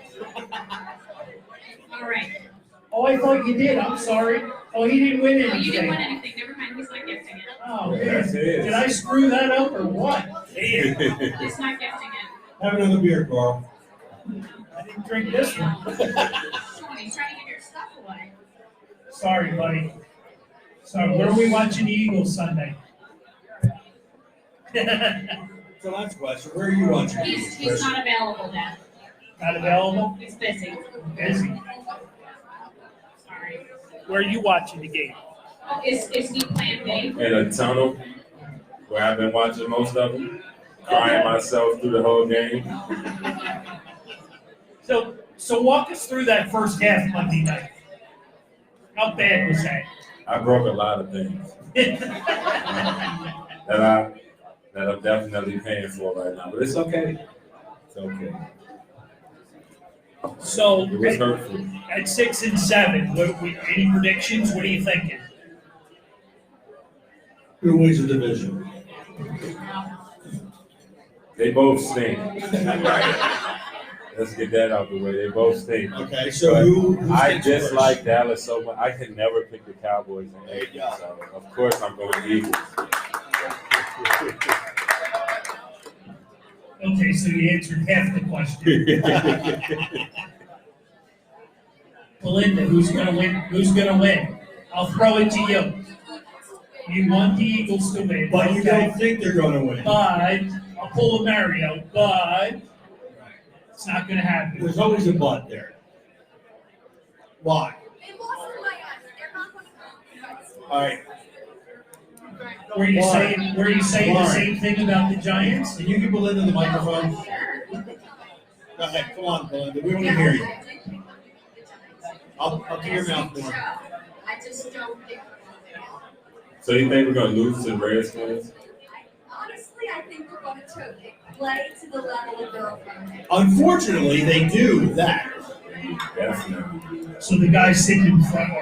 G: All right.
E: Oh, I thought you did. I'm sorry. Oh, he didn't win
G: No, you didn't win
E: anything.
G: anything. Never mind. He's not gifting it.
E: Oh,
F: That's
E: man.
F: it.
E: Did I screw that up or what?
G: He's not gifting it.
D: Have another beer, Carl.
E: I didn't drink this one.
G: Sean, he's trying to give your stuff away.
E: Sorry, buddy. Sorry. Where are we watching the Eagles Sunday?
D: So that's the question. Where are you watching?
G: He's not available then.
E: Not available?
G: He's busy.
E: Busy.
G: Sorry.
E: Where are you watching the game?
G: Oh, is he Plan B?
F: In a tunnel where I've been watching most of them, crying myself through the whole game.
E: So walk us through that first half Monday night. How bad was that?
F: I broke a lot of things that I'm definitely paying for right now, but it's okay. It's okay.
E: So
F: It was hurtful.
E: at 6 and 7, any predictions? What are you thinking?
D: Who wins the division?
F: They both stink. Let's get that out the way. They both stink.
D: Okay, so who
F: I
D: sticks
F: dislike
D: first?
F: Dallas so much. I can never pick the Cowboys in
D: There you
F: anything.
D: go.
F: So of course I'm going Eagles.
E: Okay, so you answered half the question. Belinda, who's gonna win? Who's gonna win? I'll throw it to you. You want the Eagles to win.
D: But you
E: okay?
D: don't think they're going to win.
E: But I'll pull a Mario. But it's not going to happen.
D: There's always a but there. Why? All right.
E: Were you
D: Warren.
E: saying the
D: Warren.
E: same thing about the Giants?
D: Can you give Belinda the microphone? Go ahead. Come on, Belinda. We want to hear you. I'll do your mouth more.
H: I just don't think.
F: So you think we're gonna lose to the Redskins?
H: Honestly, I think we're going to play to the level of their opponent.
D: Unfortunately, they do that.
F: Definitely.
E: So the guy sitting in front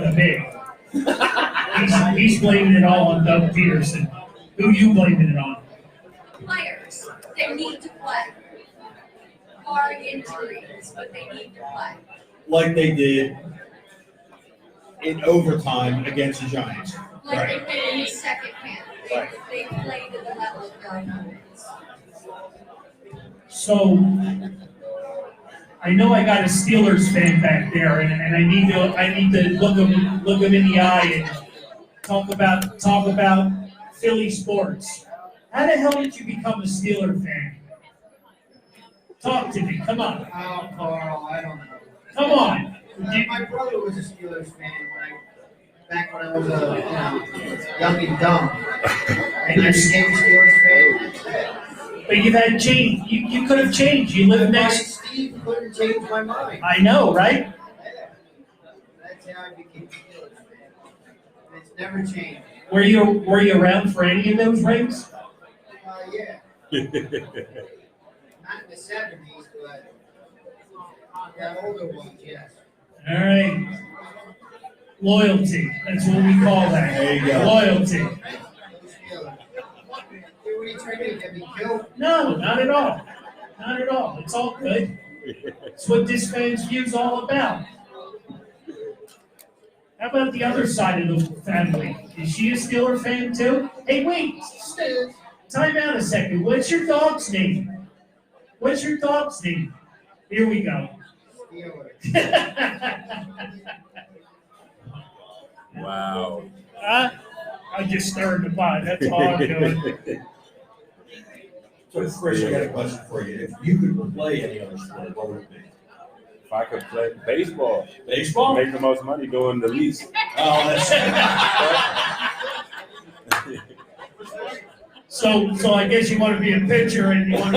E: of me, he's blaming it all on Doug Peterson. Who you blaming it on?
H: Players, they need to play. Barring injuries, but they need to play.
D: Like they did in overtime against the Giants.
H: Like
D: Right.
H: they did in the second half.
D: Right.
H: They played to the level of their opponents.
E: So I know I got a Steelers fan back there, and I need to look him in the eye and talk about Philly sports. How the hell did you become a Steeler fan? Talk to me. Come on.
K: Oh, Carl, I don't know.
E: Come on.
K: My brother was a Steelers fan back when I was young and dumb. And I became a Steelers fan.
E: But you've had change. You could have changed. You live next.
K: Steve couldn't change my mind.
E: I know, right?
K: Yeah. That's how I became a Steelers fan. And it's never changed.
E: Were you around for any of those rings?
K: Yeah. Not in the 70s, but yeah, older ones, yes.
E: All right. Loyalty. That's what we call that.
D: There you go.
E: Loyalty.
K: Those Steelers. What are you trying to get me killed?
E: No, not at all. Not at all. It's all good. It's what this fan's view's all about. How about the other side of the family? Is she a Steeler fan too? Hey, wait. Time out a second. What's your dog's name? What's your dog's name? Here we go.
F: Wow.
E: I just stirred the pot. That's all I'm doing.
D: So, Chris, I got a question for you. If you could play any other sport, what would it be?
F: If I could play baseball,
D: Baseball?
F: make the most money doing the least.
D: Oh, that's.
E: So I guess you want to be a pitcher and you want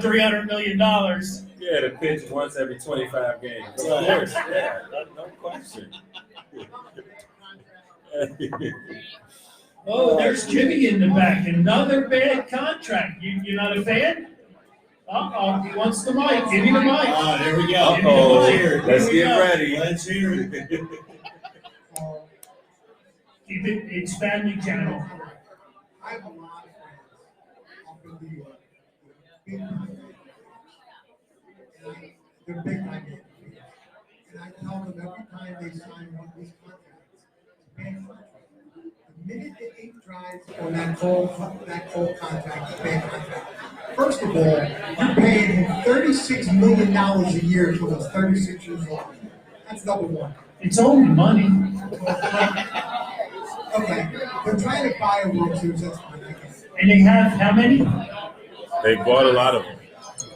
E: $300 million.
F: Yeah, to pitch once every 25 games. Of course, yeah, no question.
E: Oh, there's Jimmy in the back. Another bad contract. You're not a fan? Uh-oh, he wants the mic. Give me the mic.
D: Ah, there we go.
F: Uh-oh.
D: Let's hear it.
F: Let's
E: Here we
F: get
E: go.
F: ready.
D: Let's hear it.
E: Keep it, it's Family Channel.
K: I have a lot of friends up in New York. Big time. And they're big time fans. And I tell them every time they sign one of these contracts, it's a bad contract. The minute the ink dries on that whole contract, it's a bad contract. First of all, you're paying him $36 million a year until he's 36 years old. That's number one.
E: It's only money.
K: Okay, they're trying to buy a World Series, that's fine, I guess.
E: And they have how many?
F: They bought a lot of them.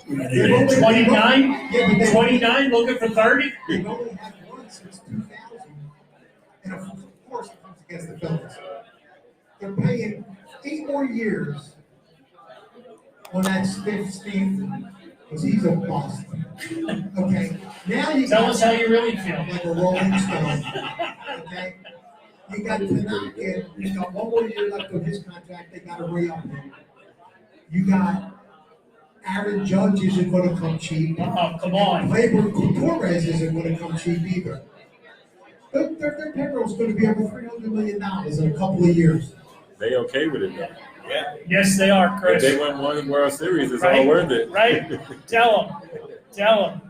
E: 29?
K: Yeah, but
E: 29 looking for 30?
K: they've only had one since 2000, and of course it comes against the Phillies. They're paying 8 more years on that Steve, because he's a bust. Okay, now you
E: Tell
K: got
E: us how you really feel.
K: like a Rolling Stone. Okay, you got Tanaka. He's got 1 more year left of his contract. They got to re-up him. You got Aaron Judge isn't going to come cheap.
E: Oh, come on.
K: Gleyber Torres isn't going to come cheap either. Their payroll's going to be over $300 million in a couple of years.
F: They okay with it though.
D: Yeah.
E: Yes, they are,
F: If
E: Chris.
F: they win one World Series, it's
E: Right?
F: all worth it.
E: Right? Tell them.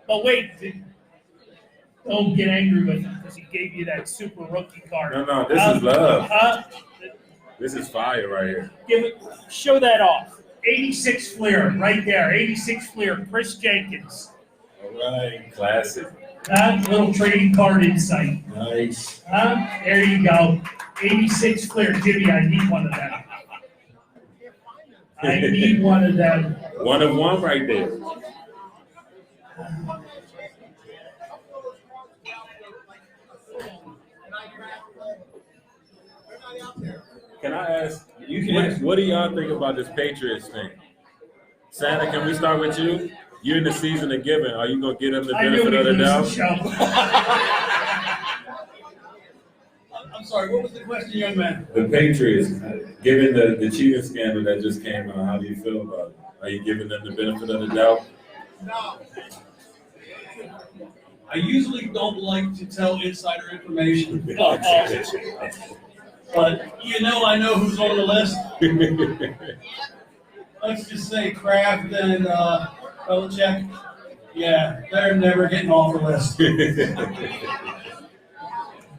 E: But wait, don't get angry with him because he gave you that super rookie card.
F: No, this is love. This is fire right here.
E: Show that off. 86 Fleer, right there. 86 Fleer, Kris Jenkins.
D: All right.
F: Classic.
E: Little trading card insight.
D: Nice.
E: There you go. 86 Flair. Jimmy, I need one of them. I need one of them.
F: One of one right there. Can I ask, what do y'all think about this Patriots thing? Santa, can we start with you? You're in the season of giving. Are you going to give them the benefit of the doubt?
A: I'm sorry, what was the question, young man?
F: The Patriots, given the cheating scandal that just came out, how do you feel about it? Are you giving them the benefit of the doubt?
A: No. I usually don't like to tell insider information. But I know who's on the list. Let's just say Kraft and Belichick. Yeah, they're never getting off the list.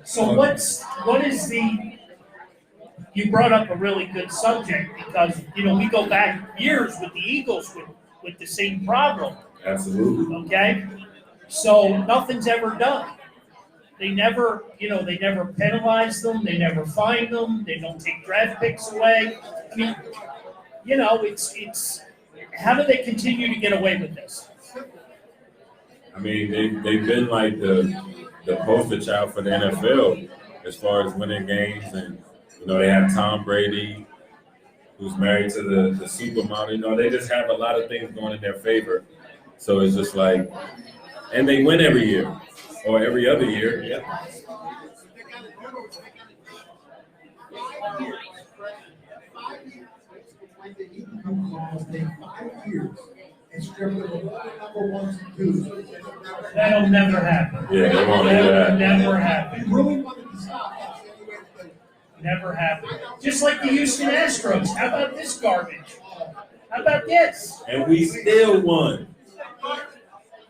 E: So what is the? You brought up a really good subject because we go back years with the Eagles with the same problem.
F: Absolutely.
E: Okay, so nothing's ever done. They never penalize them. They never fine them. They don't take draft picks away. I mean, it's how do they continue to get away with this?
F: I mean, they've been like the poster child for the NFL as far as winning games, and they have Tom Brady, who's married to the supermodel. They just have a lot of things going in their favor. So it's just like, and they win every year or every other year. Yep.
E: That'll never happen.
F: Yeah, they won't do that.
E: Never happen. Never happen. Just like the Houston Astros. How about this garbage? How about this?
F: And we still won.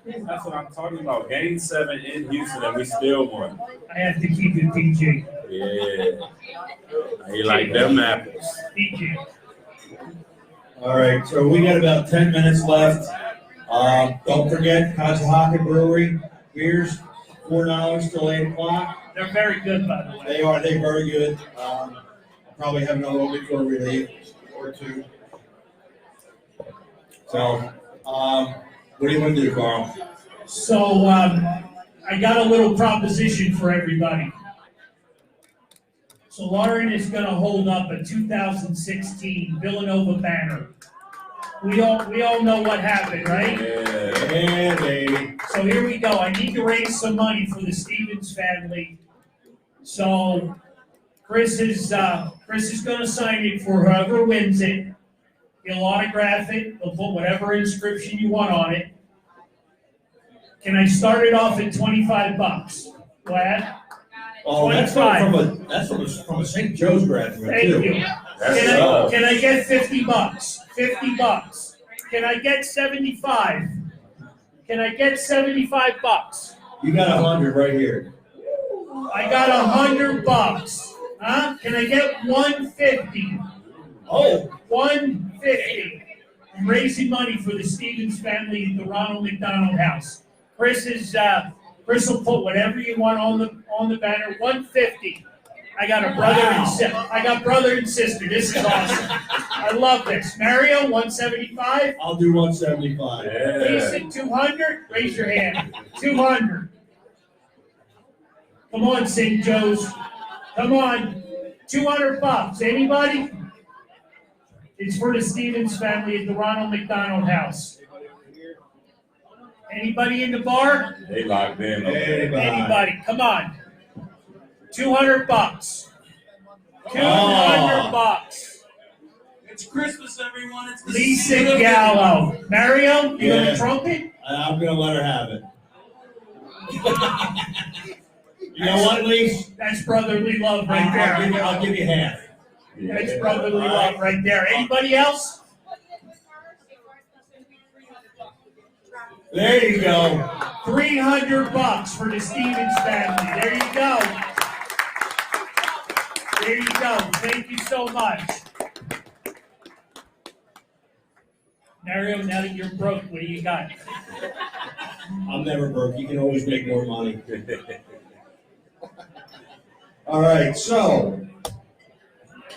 F: That's what I'm talking about. Game 7 in Houston, and we still won.
E: I have to keep it PG.
F: Yeah. You like them apples.
E: PG.
D: All right, so we got about 10 minutes left. Don't forget, Conshohocken Brewery beers, $4 till 8 o'clock.
E: They're very good, by the way.
D: They're very good. I'll probably have another one before we leave, or two. So, what do you want to do, Carl?
E: So, I got a little proposition for everybody. So Lauren is going to hold up a 2016 Villanova banner. We all know what happened, right?
D: Yeah, baby.
E: So here we go. I need to raise some money for the Stevens family. So Kris is going to sign it for whoever wins it. He'll autograph it. He'll put whatever inscription you want on it. Can I start it off at $25? Go ahead.
D: Oh, that's from a St. Joe's graduate.
E: Thank
D: too.
E: you. Can I get $50? $50. Can I get 75? Can I get $75?
D: You got 100 right here.
E: I got $100. Huh? Can I get 150?
D: Oh,
E: 150. I'm raising money for the Stevens family at the Ronald McDonald House. Kris will put whatever you want on the banner. 150. I got a brother and sister. I got brother and sister. This is awesome. I love this. Mario, 175.
D: I'll do 175.
F: Yeah.
E: Decent, 200. Raise your hand. 200. Come on, St. Joe's. Come on. $200. Anybody? It's for the Stevens family at the Ronald McDonald House. Anybody in the bar?
F: They locked in.
E: Anybody? Come on. $200. $200.
A: It's Christmas, everyone. It's the
E: Lisa
A: season of
E: Gallo. Mario, you
D: Yeah.
E: gonna trumpet?
D: I'm going to let her have it. You know what, Lise?
E: That's brotherly love right there.
D: I'll give you half.
E: That's brotherly love right there. Anybody else?
D: There you go.
E: $300 for the Stevens family. There you go. There you go. Thank you so much. Mario, now that you're broke, what do you got?
D: I'm never broke. You can always make more money. All right, so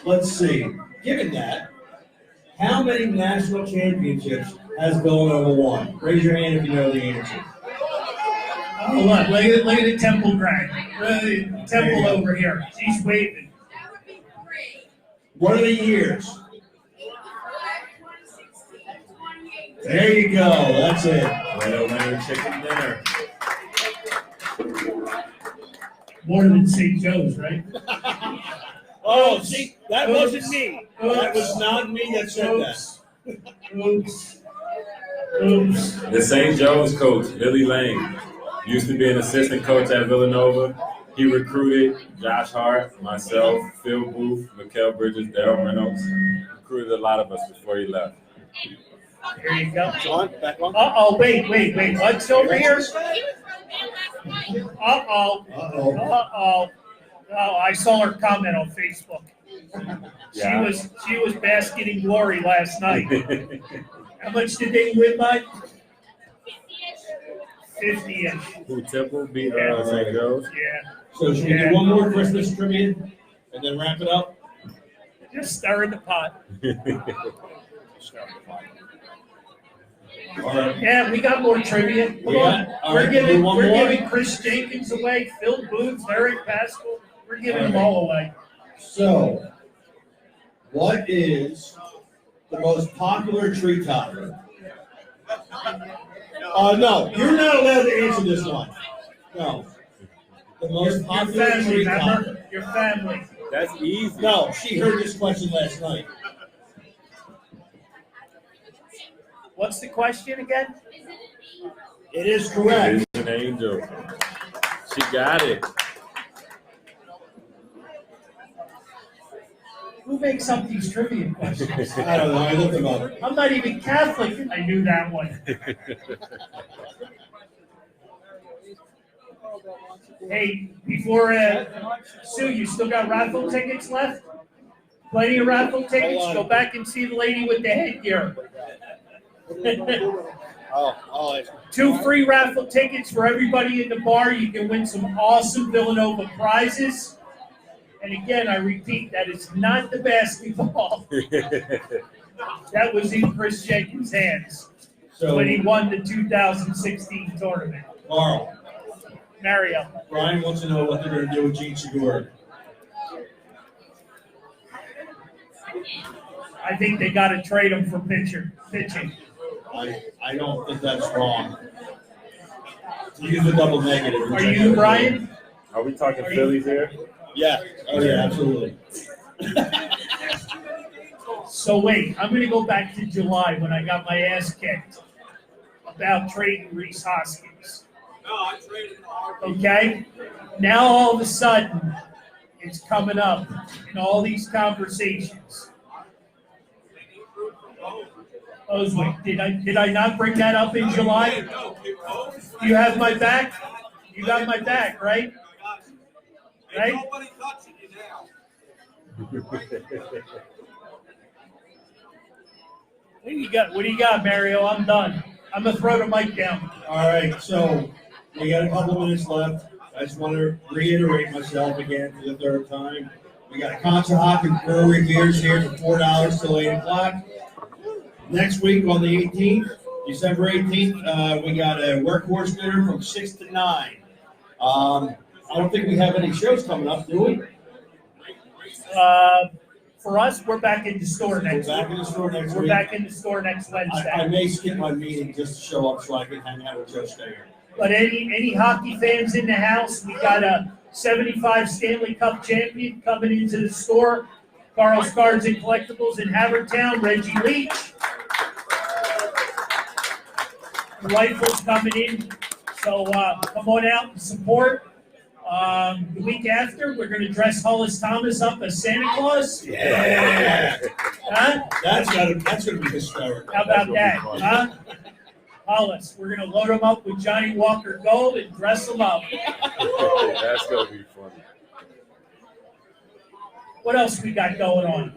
D: let's see. Given that, how many national championships has Villanova won? Raise your hand if you know the answer.
E: Oh, look at the Temple grind. Temple over here. She's waving.
D: What are the years? There you go. That's it.
F: Winner chicken dinner.
E: More than St. Joe's, right?
D: Oh, see, that wasn't me. That was not me that said that.
E: Oops.
F: The St. Joe's coach, Billy Lane, used to be an assistant coach at Villanova. He recruited Josh Hart, myself, Phil Booth, Mikal Bridges, Darryl Reynolds. Recruited a lot of us before he left.
E: There you go.
D: John, back on.
E: Uh-oh, wait. What's over here? Uh-oh. Oh, I saw her comment on Facebook.
F: Yeah.
E: She was basking in glory last night. How much did they win by? 50-ish.
F: Who Temple beat
E: Yeah.
F: St. Joe's?
E: Yeah.
D: So should we do one more Christmas trivia and then wrap it up?
E: Just stir in the pot.
D: All right.
E: Yeah, we got more trivia. Come on.
D: All
E: We're
D: right,
E: giving
D: one more.
E: Kris Jenkins away, Phil Booth, Eric Pascal. We're giving them all away.
D: So, what is the most popular tree top? No, you're not allowed to answer this one. No. The most
E: Your
D: popular
E: family,
D: tree top.
E: remember? Your family.
F: That's easy.
D: No, she heard this question last night.
E: What's the question again?
D: It is correct.
F: She's an angel. She got it.
E: Who makes up these trivia questions?
D: I don't know. I looked them up.
E: I'm not even Catholic. I knew that one. Hey, before Sue, you still got raffle tickets left? Plenty of raffle tickets.
D: Hold on.
E: Go back and see the lady with the headgear.
D: Oh,
E: 2 free raffle tickets for everybody in the bar. You can win some awesome Villanova prizes. And again, I repeat, that is not the basketball. That was in Kris Jenkins' hands
D: so
E: when he won the 2016 tournament.
D: Carl,
E: Mario.
D: Brian wants to know what they're going to do with Gene Segura.
E: I think they got to trade him for pitching.
D: I don't think that's wrong. Use the double negative.
E: Are you, Brian?
F: Are we talking
E: Are you-
F: Phillies here?
D: Yeah. Oh, yeah, absolutely.
E: So wait, I'm going to go back to July when I got my ass kicked about trading Reese Hoskins.
J: No, I traded
E: Okay? Now all of a sudden, it's coming up in all these conversations. Oswald, did I not bring that up in July? You have my back? You got my back, right? Right?
J: Nobody touching you now.
E: What do you got, Mario? I'm done. I'm gonna throw the mic down.
D: All right, so we got a couple minutes left. I just want to reiterate myself again for the third time. We got a Consahawk and Brewery beers here for $4 till 8 o'clock. Next week on the 18th, December 18th, we got a workhorse dinner from 6 to 9. I don't think we have any shows coming up, do we?
E: For us, we're back in the store next
D: We're back
E: week.
D: in the store next
E: We're
D: week.
E: back in the store next
D: I
E: Wednesday.
D: may skip my meeting just to show up so I can hang out with Joe Steyer.
E: But any hockey fans in the house, we got a 75 Stanley Cup champion coming into the store. Carl's Cards and Collectibles in Havertown, Reggie Leach. The rifle's coming in, so come on out and support. The week after, we're going to dress Hollis Thomas up as Santa Claus.
D: Yeah.
E: Huh?
D: That's gonna be hysterical.
E: How about that, huh? Hollis, we're going to load him up with Johnny Walker Gold and dress him up.
F: That's gonna be funny.
E: What else we got going on?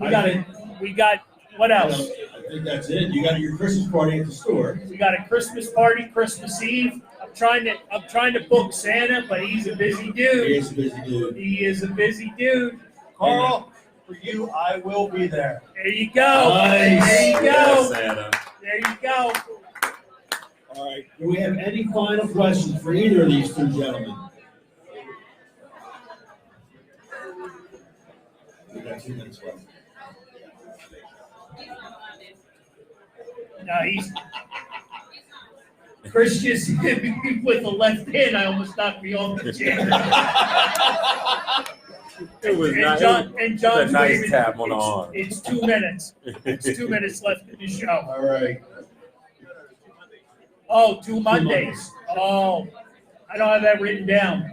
E: We got what else?
D: I think that's it. You got your Christmas party at the store.
E: We got a Christmas party, Christmas Eve. I'm trying to book Santa, but he's a busy dude.
D: He is a busy dude.
E: He is a busy dude.
A: Carl, for you, I will be there.
E: There you go.
D: Nice.
E: There you
F: Yes,
E: go.
F: Santa.
E: There you go.
D: All right. Do we have any final questions for either of these two gentlemen? We got 2 minutes left.
E: No, he's. Kris just hit me with the left hand. I almost knocked me off the chair.
F: It was
E: And
F: not.
E: John-
F: it
E: and
F: was
E: John's
F: a nice
E: waving.
F: tap on the arm.
E: It's 2 minutes. It's 2 minutes left in the show.
D: All right.
E: Oh, 2 Mondays. Oh, I don't have that written down.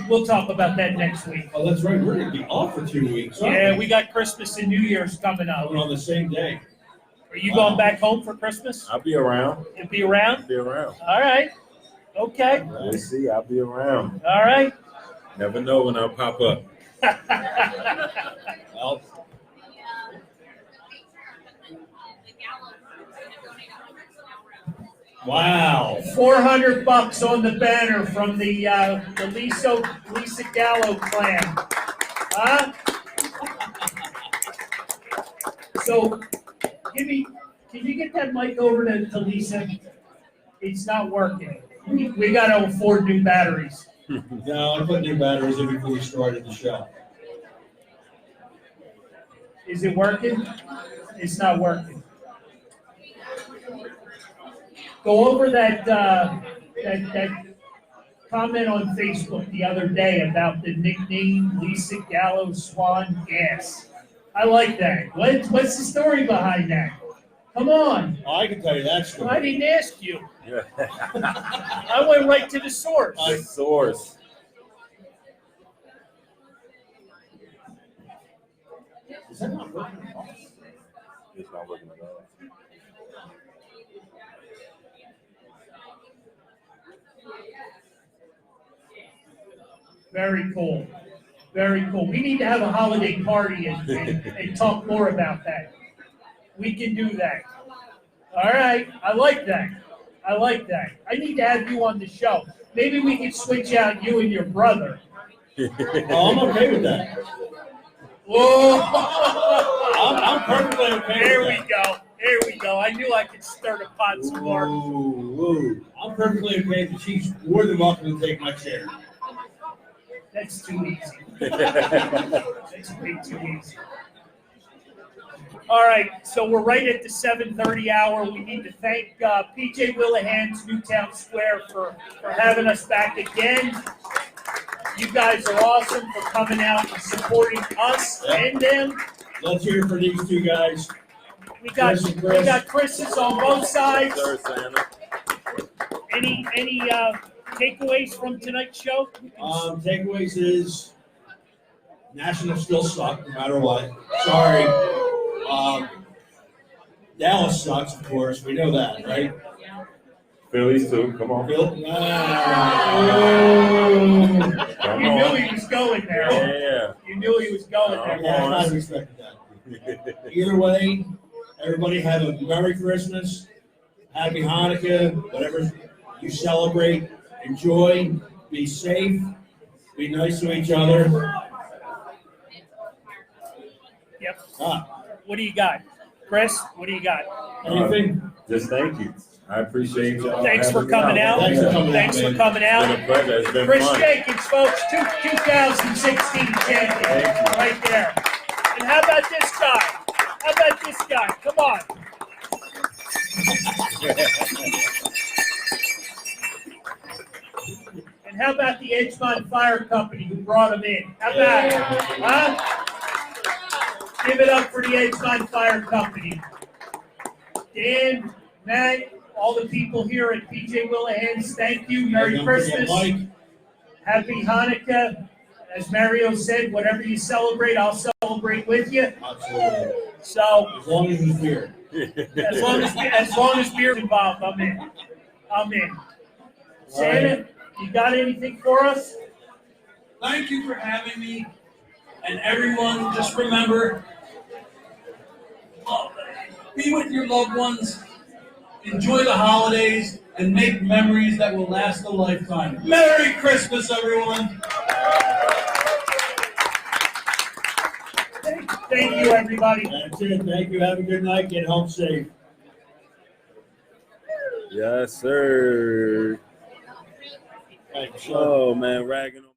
E: We'll talk about that next week.
D: Oh, that's right. We're going to be off for 2 weeks. aren't
E: Yeah, we got Christmas and New Year's coming up.
D: Coming on the same day.
E: Are you going back home for Christmas?
F: I'll be around.
E: You'll be around?
F: I'll be around.
E: All right. Okay.
F: We'll see. I'll be around.
E: All right.
F: Never know when I'll pop up.
D: Well, wow.
E: $400 on the banner from the Lisa Gallo clan. Huh? So, can you get that mic over to Lisa? It's not working. We got to afford new batteries.
D: No, I put new batteries in before we started the show.
E: Is it working? It's not working. Go over that comment on Facebook the other day about the nickname Lisa Gallo Swan Gas. I like that. What's the story behind that? Come on.
D: Oh, I can tell you that story.
E: I didn't ask you.
F: Yeah.
E: I went right to the source.
F: The source.
D: Is that not working at all?
F: It's not working at all.
E: Very cool. Very cool. We need to have a holiday party and talk more about that. We can do that. All right. I like that. I like that. I need to have you on the show. Maybe we could switch out you and your brother.
D: Oh, I'm okay with that.
E: Whoa!
D: I'm perfectly okay
E: There
D: with
E: we
D: that.
E: go. There we go. I knew I could stir the pot some more.
D: Ooh. I'm perfectly okay with the Chiefs. More than welcome to take my chair.
E: That's too easy. That's way too easy. All right, so we're right at the 7:30 hour. We need to thank PJ Whelihan's Newtown Square for having us back again. You guys are awesome for coming out and supporting us and them.
D: Let's hear it for these two guys.
E: We got
D: Kris and Kris.
E: we got Chris's on both sides.
F: Sir, Santa.
E: Any takeaways from tonight's show?
D: Takeaways is National still suck no matter what. Sorry. Dallas sucks, of course. We know that, right?
F: Phillies too. Come on.
D: Bill?
F: Come
E: You
F: on.
E: knew he was going there.
F: Yeah.
E: You knew he was going there.
D: Yeah, I expected that. Either way, everybody have a Merry Christmas, Happy Hanukkah, whatever you celebrate. Enjoy, be safe, be nice to each other.
E: Yep.
D: Ah,
E: What do you got? Kris, what do you got?
D: anything?
F: Just thank you. I appreciate y'all.
E: Thanks for
F: having me
E: coming out.
D: Thanks for coming out,
E: Thanks for
D: man.
E: coming
F: It's
E: out.
F: been a pleasure. It's been
E: Kris
F: fun.
E: Jenkins, folks, 2016 champion, right there. And how about this guy? How about this guy? Come on. And how about the Edgemont Fire Company who brought him in? How about it? Huh? Give it up for the Edgemont Fire Company. Dan, Matt, all the people here at PJ Whelihan's, thank you. Merry
D: Don't forget
E: Christmas.
D: Mike.
E: Happy Hanukkah. As Mario said, whatever you celebrate, I'll celebrate with you.
D: Absolutely.
E: So
D: As long as it's beer.
E: as long as beer's involved, I'm in. I'm in. Santa, you got anything for us?
A: Thank you for having me. And everyone, just remember, be with your loved ones. Enjoy the holidays. and make memories that will last a lifetime. Merry Christmas, everyone!
E: Thank you, everybody.
C: That's it. Thank you. Have a good night. Get home safe.
F: Yes, sir.
C: Thanks,
F: Oh, man, ragging on.